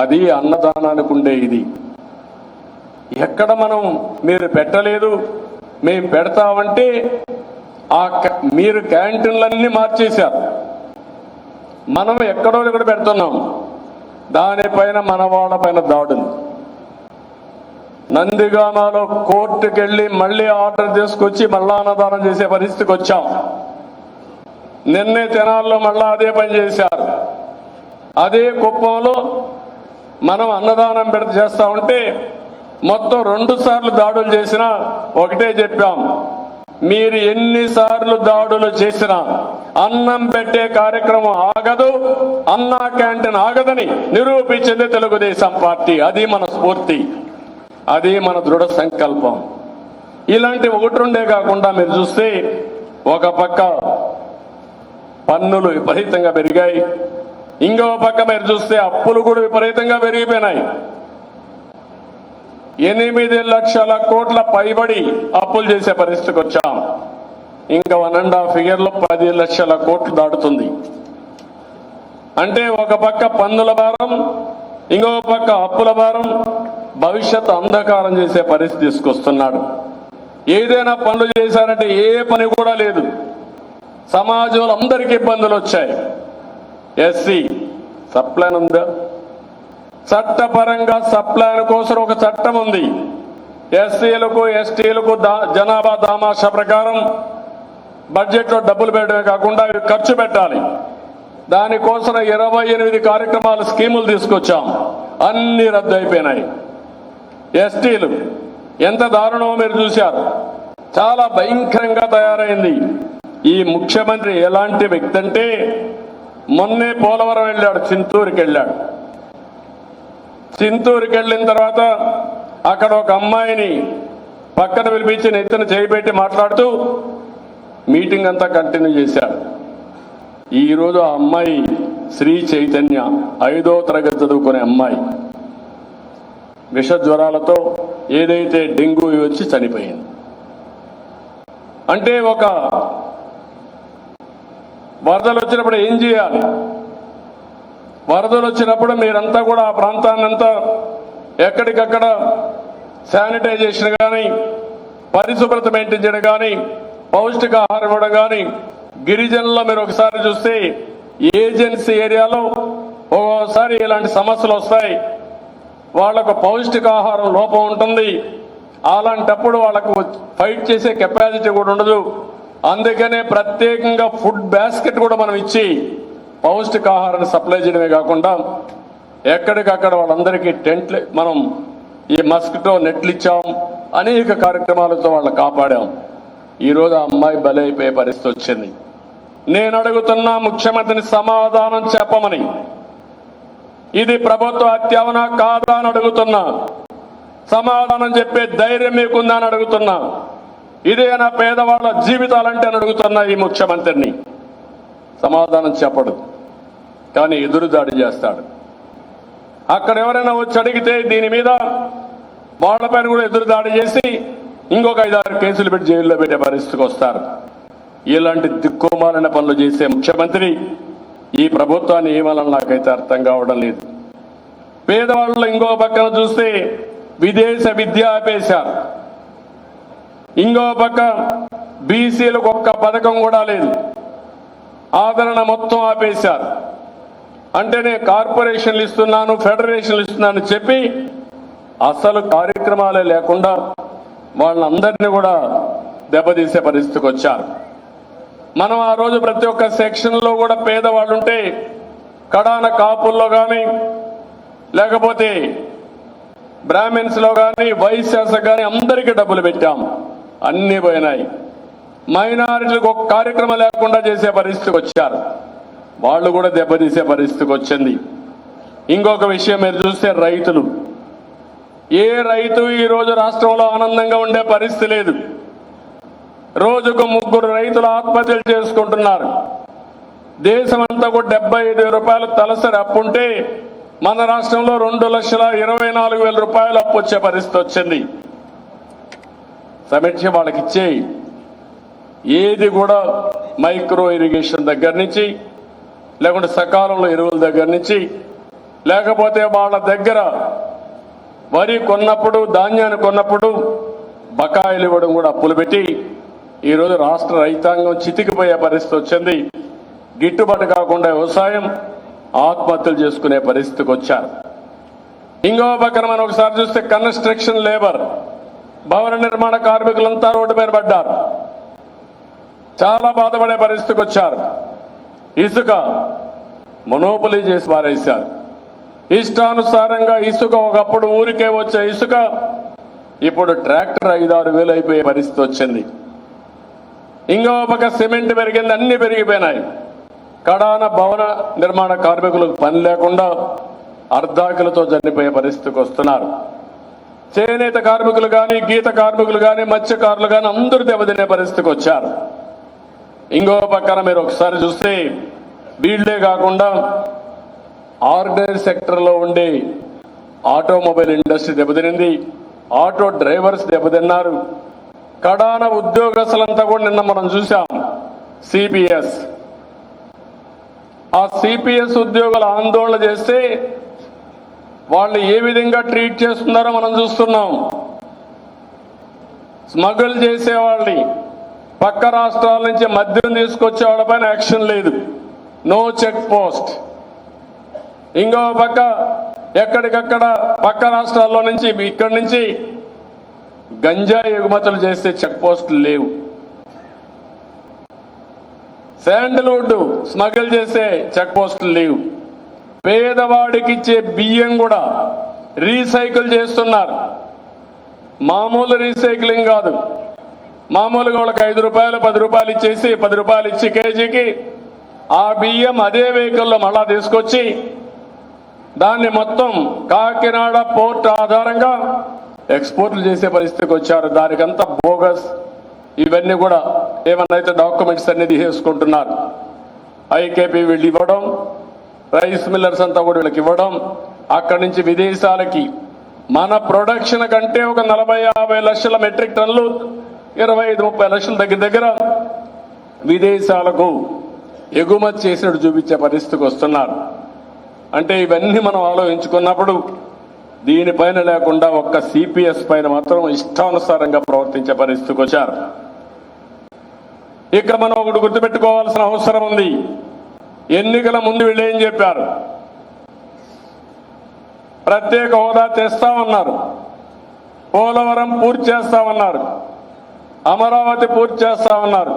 [SPEAKER 1] అది అన్నదానానికి ఉండే ఇది. ఎక్కడ మనం మీరు పెట్టలేదు మేము పెడతామంటే మీరు క్యాంటీన్లన్నీ మార్చేశారు. మనం ఎక్కడో ఇక్కడ పెడుతున్నాం. దానిపైన మన వాళ్ళ పైన దాడులు. నందిగామలో కోర్టుకెళ్ళి మళ్ళీ ఆర్డర్ తీసుకొచ్చి మళ్ళా అన్నదానం చేసే పరిస్థితికి వచ్చాం. నిన్నే తెనాల్లో మళ్ళా అదే పని చేశారు. అదే కుప్పంలో మనం అన్నదానం చేస్తా ఉంటే మొత్తం 2 సార్లు దాడులు చేసినా ఒకటే చెప్పాం, మీరు ఎన్నిసార్లు దాడులు చేసినా అన్నం పెట్టే కార్యక్రమం ఆగదు, అన్నా క్యాంటీన్ ఆగదని నిరూపించింది తెలుగుదేశం పార్టీ. అది మన స్ఫూర్తి, అది మన దృఢ సంకల్పం. ఇలాంటి 1-2 కాకుండా మీరు చూస్తే ఒక పక్క పన్నులు విపరీతంగా పెరిగాయి, ఇంకో పక్క మీరు చూస్తే అప్పులు కూడా విపరీతంగా పెరిగిపోయినాయి. 8 లక్షల కోట్ల పైబడి అప్పులు చేసే పరిస్థితికి వచ్చాం. ఇంకా 1.5 ఫిగర్లో 10 లక్షల కోట్లు దాటుతుంది. అంటే ఒక పక్క పన్నుల భారం, ఇంకో పక్క అప్పుల భారం, భవిష్యత్ అంధకారం చేసే పరిస్థితి తీసుకొస్తున్నాడు. ఏదైనా పనులు చేశారంటే ఏ పని కూడా లేదు. సమాజంలో అందరికీ ఇబ్బందులు వచ్చాయి. ఎస్సీ సప్లైన్ ఉందా? చట్టపరంగా సప్లైన్ కోసం ఒక చట్టం ఉంది. ఎస్సీలకు ఎస్టీలకు జనాభా దామాషా ప్రకారం బడ్జెట్లో డబ్బులు పెట్టడమే కాకుండా అవి ఖర్చు పెట్టాలి. దానికోసం 28 కార్యక్రమాలు స్కీములు తీసుకొచ్చాం. అన్ని రద్దు అయిపోయినాయి. ఎస్టీలు ఎంత దారుణమో మీరు చూశారు. చాలా భయంకరంగా తయారైంది. ఈ ముఖ్యమంత్రి ఎలాంటి వ్యక్తి అంటే, మొన్నే పోలవరం వెళ్ళాడు, చింతూరుకి వెళ్ళాడు. చింతూరుకి వెళ్ళిన తర్వాత అక్కడ ఒక అమ్మాయిని పక్కన పిలిపించి నెత్తిన చేయిబెట్టి మాట్లాడుతూ, మీటింగ్ అంతా కంటిన్యూ చేశారు. ఈరోజు ఆ అమ్మాయి శ్రీ చైతన్య 5వ తరగతి చదువుకునే అమ్మాయి విష జ్వరాలతో ఏదైతే డెంగ్యూ వచ్చి చనిపోయింది. అంటే ఒక వరదలు వచ్చినప్పుడు ఏం చేయాలి? వరదలు వచ్చినప్పుడు మీరంతా కూడా ఆ ప్రాంతాన్ని అంతా ఎక్కడికక్కడ శానిటైజేషన్ కానీ, పరిశుభ్రత మెయింటైన్ చేయడం కానీ, పౌష్టికాహారం ఇవ్వడం కానీ, గిరిజనుల్లో మీరు ఒకసారి చూస్తే ఏజెన్సీ ఏరియాలో ఒక్కోసారి ఇలాంటి సమస్యలు వస్తాయి. వాళ్ళకు పౌష్టికాహారం లోపం ఉంటుంది. అలాంటప్పుడు వాళ్ళకు ఫైట్ చేసే కెపాసిటీ కూడా ఉండదు. అందుకనే ప్రత్యేకంగా ఫుడ్ బాస్కెట్ కూడా మనం ఇచ్చి పౌష్టికాహారాన్ని సప్లై చేయడమే కాకుండా ఎక్కడికక్కడ వాళ్ళందరికీ టెంట్లు, మనం ఈ మస్కిటో నెట్లు ఇచ్చాం. అనేక కార్యక్రమాలతో వాళ్ళని కాపాడాం. ఈరోజు ఆ అమ్మాయి బలైపోయే పరిస్థితి వచ్చింది. నేను అడుగుతున్నా ముఖ్యమంత్రిని సమాధానం చెప్పమని. ఇది ప్రభుత్వ హత్యవనా కాదా అని అడుగుతున్నా. సమాధానం చెప్పే ధైర్యం మీకుందా అని అడుగుతున్నా. ఇదేనా పేదవాళ్ల జీవితాలంటే అని అడుగుతున్నా ఈ ముఖ్యమంత్రిని. సమాధానం చెప్పడు, కానీ ఎదురుదాడి చేస్తాడు. అక్కడ ఎవరైనా వచ్చి అడిగితే దీని మీద వాళ్లపైన కూడా ఎదురుదాడి చేసి ఇంకొక 5-6 కేసులు పెట్టి జైల్లో పెట్టే పరిస్థితికి వస్తారు. ఇలాంటి దిక్కుమాలిన పనులు చేసే ముఖ్యమంత్రి ఈ ప్రభుత్వాన్ని ఏమని నాకైతే అర్థం కావడం లేదు. పేదవాళ్ళు ఇంకో పక్కన చూస్తే విదేశ విద్య ఆపేశారు. ఇంకో పక్క బీసీలకు ఒక్క పథకం కూడా లేదు. ఆదరణ మొత్తం ఆపేశారు. అంటే నేను కార్పొరేషన్లు ఇస్తున్నాను, ఫెడరేషన్లు ఇస్తున్నాను చెప్పి అసలు కార్యక్రమాలే లేకుండా వాళ్ళందరినీ కూడా దెబ్బతీసే పరిస్థితికి వచ్చారు. మనం ఆ రోజు ప్రతి ఒక్క సెక్షన్లో కూడా పేదవాళ్ళు ఉంటే కడాన కాపుల్లో కానీ, లేకపోతే బ్రాహ్మిన్స్ లో కానీ, వైశ్యాస కానీ అందరికీ డబ్బులు పెట్టాం. అన్నీ పోయినాయి. మైనారిటీలకు ఒక కార్యక్రమం లేకుండా చేసే పరిస్థితికి వచ్చారు. వాళ్ళు కూడా దెబ్బతీసే పరిస్థితికి వచ్చింది. ఇంకొక విషయం మీరు చూస్తే రైతులు, ఏ రైతు ఈ రోజు రాష్ట్రంలో ఆనందంగా ఉండే పరిస్థితి లేదు. రోజుకు 3 రైతులు ఆత్మహత్యలు చేసుకుంటున్నారు. దేశమంతా కూడా 75,000 రూపాయలు తలసరి అప్పుంటే మన రాష్ట్రంలో 2,24,000 రూపాయలు అప్పు వచ్చే పరిస్థితి వచ్చింది. సమీక్ష వాళ్ళకి ఇచ్చే ఏది కూడా మైక్రో ఇరిగేషన్ దగ్గర నుంచి, లేకుంటే సకాలంలో ఎరువుల దగ్గర నుంచి, లేకపోతే వాళ్ళ దగ్గర వరి కొన్నప్పుడు, ధాన్యాన్ని కొన్నప్పుడు బకాయిలు ఇవ్వడం కూడా అప్పులు పెట్టి ఈరోజు రాష్ట్ర రైతాంగం చితికిపోయే పరిస్థితి వచ్చింది. గిట్టుబాటు కాకుండా వ్యవసాయం ఆత్మహత్యలు చేసుకునే పరిస్థితికి వచ్చారు. ఇంకో పక్కన మనం ఒకసారి చూస్తే కన్స్ట్రక్షన్ లేబర్, భవన నిర్మాణ కార్మికులంతా రోడ్డు మీద పడ్డారు. చాలా బాధపడే పరిస్థితికి వచ్చారు. ఇసుక మొనోపలీ చేసి పారేశారు. ఇష్టానుసారంగా ఇసుక, ఒకప్పుడు ఊరికే వచ్చే ఇసుక ఇప్పుడు ట్రాక్టర్ 5-6 వేలు అయిపోయే పరిస్థితి వచ్చింది. ఇంకో పక్క సిమెంట్ పెరిగింది, అన్ని పెరిగిపోయినాయి. కడాన భవన నిర్మాణ కార్మికులకు పని లేకుండా అర్ధాకులతో చనిపోయే పరిస్థితికి వస్తున్నారు. చేనేత కార్మికులు కానీ, గీత కార్మికులు కానీ, మత్స్యకారులు కానీ అందరూ దెబ్బతినే పరిస్థితికి వచ్చారు. ఇంకో పక్కన మీరు ఒకసారి చూస్తే వీళ్లే కాకుండా ఆర్డినరీ సెక్టర్లో ఉండే ఆటోమొబైల్ ఇండస్ట్రీ దెబ్బతినింది. ఆటో డ్రైవర్స్ దెబ్బతిన్నారు. కడాన ఉద్యోగస్తులంతా కూడా నిన్న మనం చూసాం. సిపిఎస్, ఆ సిపిఎస్ ఉద్యోగులు ఆందోళన చేస్తే వాళ్ళు ఏ విధంగా ట్రీట్ చేస్తున్నారో మనం చూస్తున్నాం. స్మగుల్ చేసేవాళ్ళని, పక్క రాష్ట్రాల నుంచి మద్యం తీసుకొచ్చే వాళ్ళపైన యాక్షన్ లేదు, నో చెక్ పోస్ట్. ఇంకో పక్క ఎక్కడికక్కడ పక్క రాష్ట్రాల్లో నుంచి, ఇక్కడి నుంచి గంజాయి ఎగుమతులు చేస్తే చెక్ పోస్టులు లేవు. శాండల్వుడ్ స్మగుల్ చేసే చెక్ పోస్టులు లేవు. పేదవాడికి ఇచ్చే బియ్యం కూడా రీసైకిల్ చేస్తున్నారు. మామూలు రీసైక్లింగ్ కాదు, మామూలుగా వాళ్ళకి 5 రూపాయలు 10 రూపాయలు ఇచ్చేసి 10 రూపాయలు ఇచ్చి కేజీకి ఆ బియ్యం అదే వెహికల్లో మళ్ళా తీసుకొచ్చి దాన్ని మొత్తం కాకినాడ పోర్ట్ ఆధారంగా ఎక్స్పోర్ట్లు చేసే పరిస్థితికి వచ్చారు. దానికంతా బోగస్ ఇవన్నీ కూడా ఏమన్నా అయితే డాక్యుమెంట్స్ అన్ని తీసుకుంటున్నారు. ఐకేపీ వీళ్ళు ఇవ్వడం, రైస్ మిల్లర్స్ అంతా కూడా వీళ్ళకి ఇవ్వడం, అక్కడి నుంచి విదేశాలకి మన ప్రొడక్షన్ కంటే ఒక 40-50 లక్షల మెట్రిక్ టన్నులు 25-30 లక్షల దగ్గర విదేశాలకు ఎగుమతి చేసినట్టు చూపించే పరిస్థితికి వస్తున్నారు. అంటే ఇవన్నీ మనం ఆలోచించుకున్నప్పుడు దీనిపైన లేకుండా ఒక్క సిపిఎస్ పైన మాత్రం ఇష్టానుసారంగా ప్రవర్తించే పరిస్థితికి వచ్చారు. ఇక్కడ మనం ఒకటి గుర్తుపెట్టుకోవాల్సిన అవసరం ఉంది. ఎన్నికల ముందు వీళ్ళు ఏం చెప్పారు? ప్రత్యేక హోదా తెస్తామన్నారు, పోలవరం పూర్తి చేస్తామన్నారు, అమరావతి పూర్తి చేస్తామన్నారు,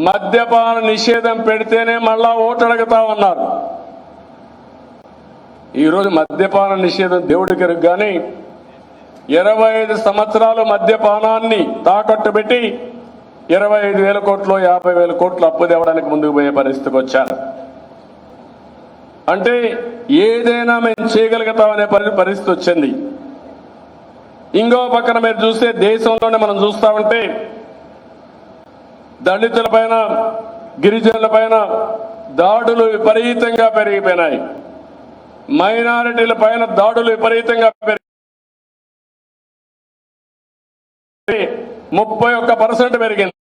[SPEAKER 1] మద్యపాన నిషేధం పెడితేనే మళ్ళా ఓటు అడుగుతామన్నారు. ఈరోజు మద్యపాన నిషేధం దేవుడికి కానీ 25 సంవత్సరాలు మద్యపానాన్ని తాకట్టు పెట్టి 25,000 కోట్లు 50,000 కోట్లు అప్పు తేవడానికి ముందుకు పోయే పరిస్థితికి వచ్చారు. అంటే ఏదైనా మేము చేయగలుగుతామనే పరిస్థితి వచ్చింది. ఇంకో పక్కన మీరు చూస్తే దేశంలోనే మనం చూస్తా ఉంటే దళితుల పైన, గిరిజనుల పైన దాడులు విపరీతంగా పెరిగిపోయినాయి. మైనారిటీల పైన దాడులు విపరీతంగా పెరిగి 31% పెరిగింది.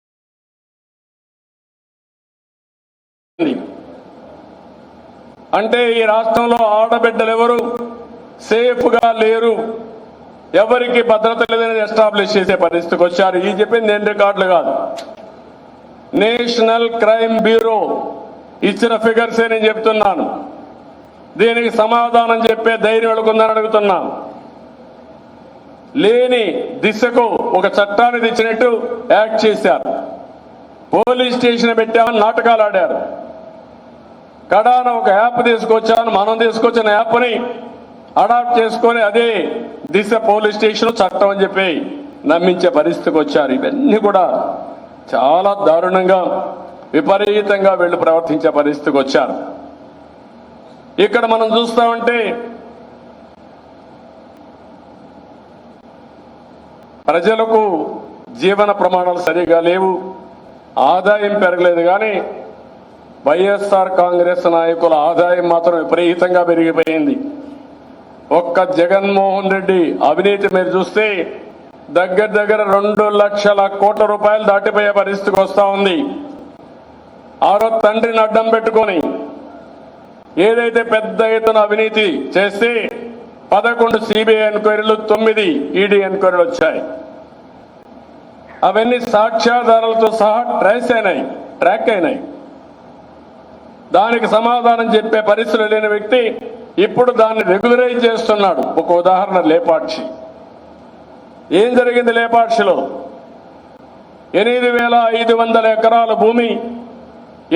[SPEAKER 1] అంటే ఈ రాష్ట్రంలో ఆడబిడ్డలు ఎవరు సేఫ్ గా లేరు, ఎవరికి భద్రత లేదని ఎస్టాబ్లిష్ చేసే పరిస్థితికి వచ్చారు. ఈ చెప్పింది నేను రికార్డులు కాదు, నేషనల్ క్రైమ్ బ్యూరో ఇచ్చిన ఫిగర్సే నేను చెప్తున్నాను. దీనికి సమాధానం చెప్పే ధైర్యం వెళ్ళకుందని అడుగుతున్నాను. లేని దిశకు ఒక చట్టాన్ని తెచ్చినట్టు యాక్ట్ చేశారు. పోలీస్ స్టేషన్ పెట్టామని నాటకాలు ఆడారు. కడాన ఒక యాప్ తీసుకొచ్చాను, మనం తీసుకొచ్చిన యాప్ని అడాప్ట్ చేసుకొని అదే దిశ పోలీస్ స్టేషన్ చట్టం అని చెప్పి నమ్మించే పరిస్థితికి వచ్చారు. ఇవన్నీ కూడా చాలా దారుణంగా విపరీతంగా వీళ్ళు ప్రవర్తించే పరిస్థితికి వచ్చారు. ఇక్కడ మనం చూస్తామంటే ప్రజలకు జీవన ప్రమాణాలు సరిగా లేవు, ఆదాయం పెరగలేదు. కానీ వైఎస్ఆర్ కాంగ్రెస్ నాయకుల ఆదాయం మాత్రం విపరీతంగా పెరిగిపోయింది. ఒక్క జగన్మోహన్ రెడ్డి అవినీతి మీరు చూస్తే దగ్గర 2 లక్షల కోట్ల రూపాయలు దాటిపోయే పరిస్థితికి వస్తా ఉంది. ఆరో తండ్రిని అడ్డం పెట్టుకొని ఏదైతే పెద్ద ఎత్తున అవినీతి చేస్తే 11 సిబిఐ ఎంక్వైరీలు, 9 ఈడీ ఎంక్వైరీలు వచ్చాయి. అవన్నీ సాక్ష్యాధారాలతో సహా ట్రాక్ అయినాయి. దానికి సమాధానం చెప్పే పరిస్థితులు లేని వ్యక్తి ఇప్పుడు దాన్ని రెగ్యులరైజ్ చేస్తున్నాడు. ఒక ఉదాహరణ లేపాక్షి. ఏం జరిగింది లేపాక్షిలో? 8,500 ఎకరాల భూమి,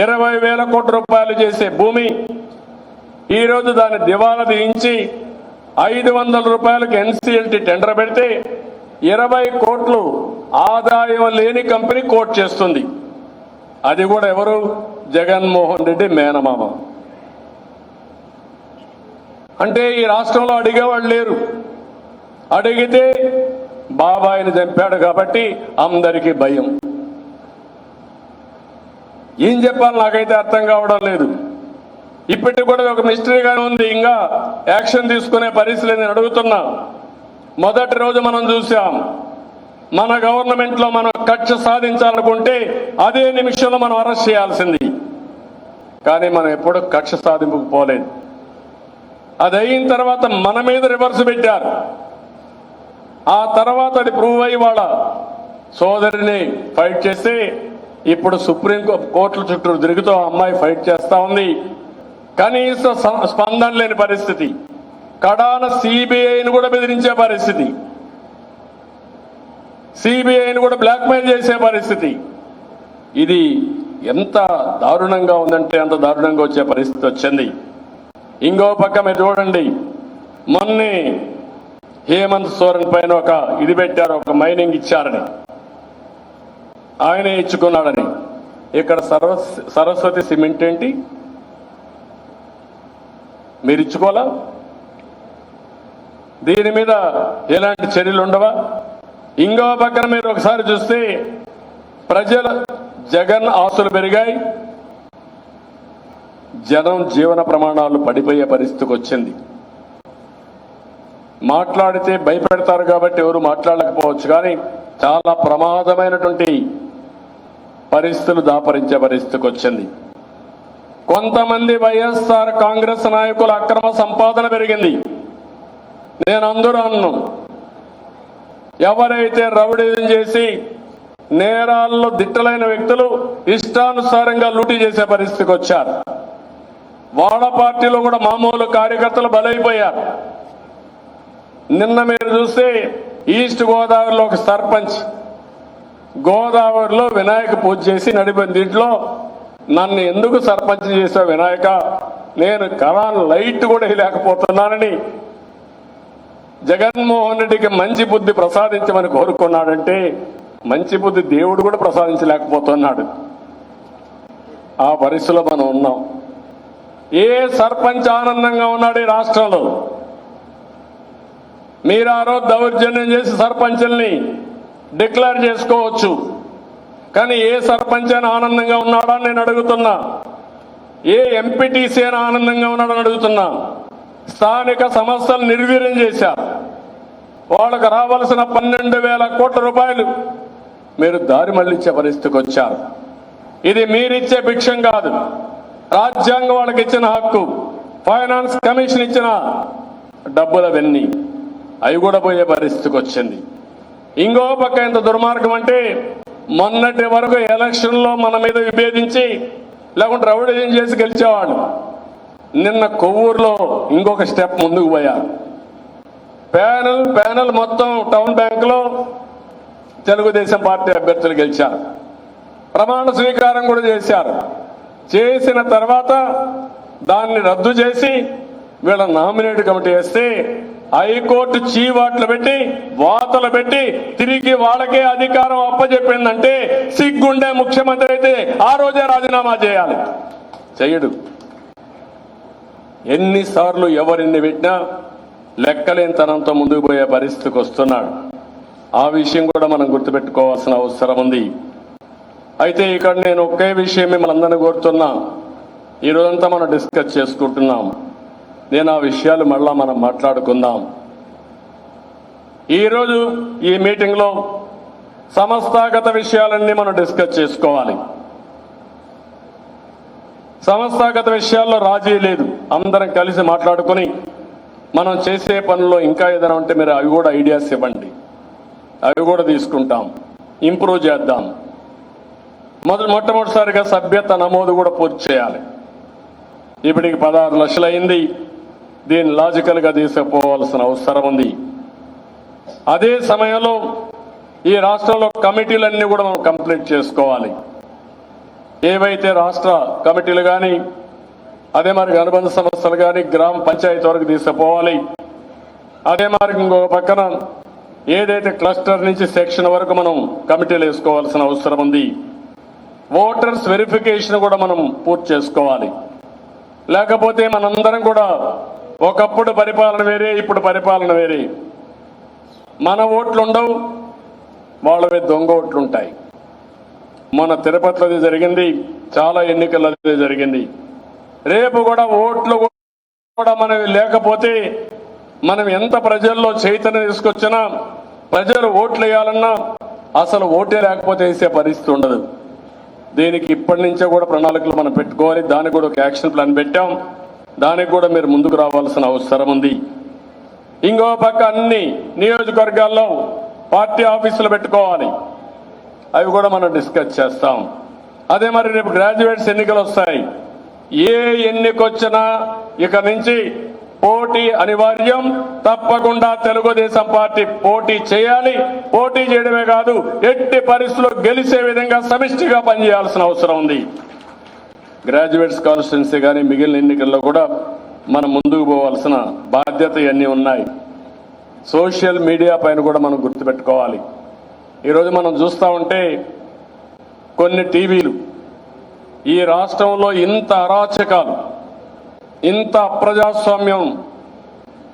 [SPEAKER 1] 20,000 కోట్ల రూపాయలు చేసే భూమి ఈరోజు దాన్ని దివాలా తీయించి 500 రూపాయలకు ఎన్సీఎల్టీ టెండర్ పెడితే 20 కోట్లు ఆదాయం లేని కంపెనీ కోట్ చేస్తుంది. అది కూడా ఎవరు? జగన్మోహన్ రెడ్డి మేనమామ. అంటే ఈ రాష్ట్రంలో అడిగేవాళ్ళు లేరు. అడిగితే బాబాయిని చంపాడు కాబట్టి అందరికీ భయం. ఏం చెప్పాలి నాకైతే అర్థం కావడం లేదు. ఇప్పటికి కూడా ఒక మిస్టరీగానే ఉంది. ఇంకా యాక్షన్ తీసుకునే పరిస్థితి నేను అడుగుతున్నా. మొదటి రోజు మనం చూసాం, మన గవర్నమెంట్ లో మనం కక్ష సాధించాలనుకుంటే అదే నిమిషంలో మనం అరెస్ట్ చేయాల్సింది. కానీ మనం ఎప్పుడు కక్ష సాధింపుకు పోలేదు. అది అయిన తర్వాత మన మీద రివర్స్ పెట్టారు. ఆ తర్వాత అది ప్రూవ్ అయ్యి వాళ్ళ సోదరిని ఫైట్ చేస్తే ఇప్పుడు సుప్రీం కోర్టుల చుట్టూ తిరుగుతూ అమ్మాయి ఫైట్ చేస్తా ఉంది. కనీస స్పందన లేని పరిస్థితి. కడాన సిబిఐని కూడా బెదిరించే పరిస్థితి, సిబిఐని కూడా బ్లాక్మెయిల్ చేసే పరిస్థితి. ఇది ఎంత దారుణంగా ఉందంటే అంత దారుణంగా వచ్చే పరిస్థితి వచ్చింది. ఇంకో పక్క మీరు చూడండి, మొన్నే హేమంత్ సోరెన్ పైన ఒక ఇది పెట్టారు, ఒక మైనింగ్ ఇచ్చారని, ఆయనే ఇచ్చుకున్నాడని. ఇక్కడ సరస్వతి సిమెంట్ ఏంటి? మీరు ఇచ్చుకోవాలా? దీని మీద ఎలాంటి చర్యలు ఉండవా? ఇంకో పక్కన మీరు ఒకసారి చూస్తే ప్రజల జగన్ ఆస్తులు పెరిగాయి, జనం జీవన ప్రమాణాలు పడిపోయే పరిస్థితికి వచ్చింది. మాట్లాడితే భయపెడతారు కాబట్టి ఎవరు మాట్లాడలేకపోవచ్చు, కానీ చాలా ప్రమాదమైనటువంటి పరిస్థితులు దాపరించే పరిస్థితికి వచ్చింది. కొంతమంది వైఎస్ఆర్ కాంగ్రెస్ నాయకుల అక్రమ సంపాదన పెరిగింది. నేను అందరూ అన్ను, ఎవరైతే రౌడీజం చేసి నేరాల్లో దిట్టలైన వ్యక్తులు ఇష్టానుసారంగా లూటీ చేసే పరిస్థితికి వచ్చారు. వాళ్ళ పార్టీలో కూడా మామూలు కార్యకర్తలు బలైపోయారు. నిన్న మీరు చూస్తే ఈస్ట్ గోదావరిలో ఒక సర్పంచ్ గోదావరిలో వినాయక పూజ చేసి నడిపిన దీంట్లో నన్ను ఎందుకు సర్పంచ్ చేసా వినాయక, నేను కళాన్ లైట్ కూడా లేకపోతున్నానని జగన్మోహన్ రెడ్డికి మంచి బుద్ధి ప్రసాదించమని కోరుకున్నాడంటే మంచి బుద్ధి దేవుడు కూడా ప్రసాదించలేకపోతున్నాడు. ఆ పరిస్థితిలో మనం ఉన్నాం. ఏ సర్పంచ్ ఆనందంగా ఉన్నాడు ఈ రాష్ట్రంలో? మీరు ఆ రోజు దౌర్జన్యం చేసి సర్పంచుల్ని డిక్లేర్ చేసుకోవచ్చు, కానీ ఏ సర్పంచ్ అయినా ఆనందంగా ఉన్నాడా నేను అడుగుతున్నా? ఏ ఎంపీటీసీ అయినా ఆనందంగా ఉన్నాడని అడుగుతున్నా? స్థానిక సమస్యలు నిర్వీర్యం చేశారు. వాళ్ళకు రావాల్సిన 12,000 కోట్ల రూపాయలు మీరు దారి మళ్లించే పరిస్థితికి వచ్చారు. ఇది మీరిచ్చే భిక్షం కాదు, రాజ్యాంగం వాళ్ళకి ఇచ్చిన హక్కు, ఫైనాన్స్ కమిషన్ ఇచ్చిన డబ్బులవన్నీ అవి కూడా పోయే పరిస్థితికి వచ్చింది. ఇంకో పక్క ఎంత దుర్మార్గం అంటే, మొన్నటి వరకు ఎలక్షన్లో మన మీద విభేదించి లేకుంటే రౌడీజం చేసి గెలిచేవాళ్ళు నిన్న కొవ్వూరులో ఇంకొక స్టెప్ ముందుకు పోయారు. ప్యానెల్ మొత్తం టౌన్ బ్యాంకులో తెలుగుదేశం పార్టీ అభ్యర్థులు గెలిచారు. ప్రమాణ స్వీకారం కూడా చేశారు. చేసిన తర్వాత దాన్ని రద్దు చేసి వీళ్ళ నామినేట్ కమిటీ వేస్తే హైకోర్టు చీవాట్లు పెట్టి వాతలు పెట్టి తిరిగి వాళ్ళకే అధికారం అప్పచెప్పిందంటే సిగ్గుండే ముఖ్యమంత్రి అయితే ఆ రోజే రాజీనామా చేయాలి. చెయ్యడు. ఎన్నిసార్లు ఎవరిన్ని పెట్టినా లెక్కలేనితనంతో ముందుకు పోయే పరిస్థితికి వస్తున్నాడు. ఆ విషయం కూడా మనం గుర్తుపెట్టుకోవాల్సిన అవసరం ఉంది. అయితే ఇక్కడ నేను ఒకే విషయం మిమ్మల్ని అందరినీ కోరుతున్నా, ఈరోజంతా మనం డిస్కస్ చేసుకుంటున్నాం. నేను ఆ విషయాలు మళ్ళా మనం మాట్లాడుకుందాం. ఈరోజు ఈ మీటింగ్లో సంస్థాగత విషయాలన్నీ మనం డిస్కస్ చేసుకోవాలి. సంస్థాగత విషయాల్లో రాజీ లేదు. అందరం కలిసి మాట్లాడుకుని మనం చేసే పనుల్లో ఇంకా ఏదైనా ఉంటే మీరు అవి కూడా ఐడియాస్ ఇవ్వండి, అవి కూడా తీసుకుంటాం, ఇంప్రూవ్ చేద్దాం. మొట్టమొదటిసారిగా సభ్యత నమోదు కూడా పూర్తి చేయాలి. ఇప్పటికి 16 లక్షలు అయింది. దీన్ని లాజికల్గా తీసుకుపోవాల్సిన అవసరం ఉంది. అదే సమయంలో ఈ రాష్ట్రంలో కమిటీలన్నీ కూడా మనం కంప్లీట్ చేసుకోవాలి. ఏవైతే రాష్ట్ర కమిటీలు కానీ, అదే మరి అనుబంధ సంస్థలు కానీ గ్రామ పంచాయతీ వరకు తీసుకుపోవాలి. అదే మరి ఇంకో పక్కన ఏదైతే క్లస్టర్ నుంచి సెక్షన్ వరకు మనం కమిటీలు వేసుకోవాల్సిన అవసరం ఉంది. ఓటర్స్ వెరిఫికేషన్ కూడా మనం పూర్తి చేసుకోవాలి. లేకపోతే మనందరం కూడా ఒకప్పుడు పరిపాలన వేరే, ఇప్పుడు పరిపాలన వేరే. మన ఓట్లు ఉండవు, వాళ్ళవే దొంగ ఓట్లు ఉంటాయి. మన తిరుపతిలో అది జరిగింది, చాలా ఎన్నికల్లో అదే జరిగింది. రేపు కూడా ఓట్లు కూడా మనవి లేకపోతే మనం ఎంత ప్రజల్లో చైతన్యం తీసుకొచ్చినా, ప్రజలు ఓట్లు వేయాలన్నా అసలు ఓటే లేకపోతే వేసే పరిస్థితి ఉండదు. దీనికి ఇప్పటి నుంచే కూడా ప్రణాళికలు మనం పెట్టుకోవాలి. దానికి కూడా ఒక యాక్షన్ ప్లాన్ పెట్టాం. దానికి కూడా మీరు ముందుకు రావాల్సిన అవసరం ఉంది. ఇంకో పక్క అన్ని నియోజకవర్గాల్లో పార్టీ ఆఫీసులు పెట్టుకోవాలి. అవి కూడా మనం డిస్కస్ చేస్తాం. అదే మరి రేపు గ్రాడ్యుయేట్స్ ఎన్నికలు వస్తాయి. ఏ ఎన్నికొచ్చినా ఇక నుంచి పోటీ అనివార్యం. తప్పకుండా తెలుగుదేశం పార్టీ పోటీ చేయాలి. పోటీ చేయడమే కాదు, ఎట్టి పరిస్థితుల్లో గెలిచే విధంగా సమిష్టిగా పనిచేయాల్సిన అవసరం ఉంది. గ్రాడ్యుయేట్స్ కాన్స్టిట్యున్సీ కానీ మిగిలిన ఎన్నికల్లో కూడా మనం ముందుకు పోవాల్సిన బాధ్యత ఇవన్నీ ఉన్నాయి. సోషల్ మీడియా పైన కూడా మనం గుర్తుపెట్టుకోవాలి. ఈరోజు మనం చూస్తూ ఉంటే కొన్ని టీవీలు ఈ రాష్ట్రంలో ఇంత అరాచకాలు, ఇంత అప్రజాస్వామ్యం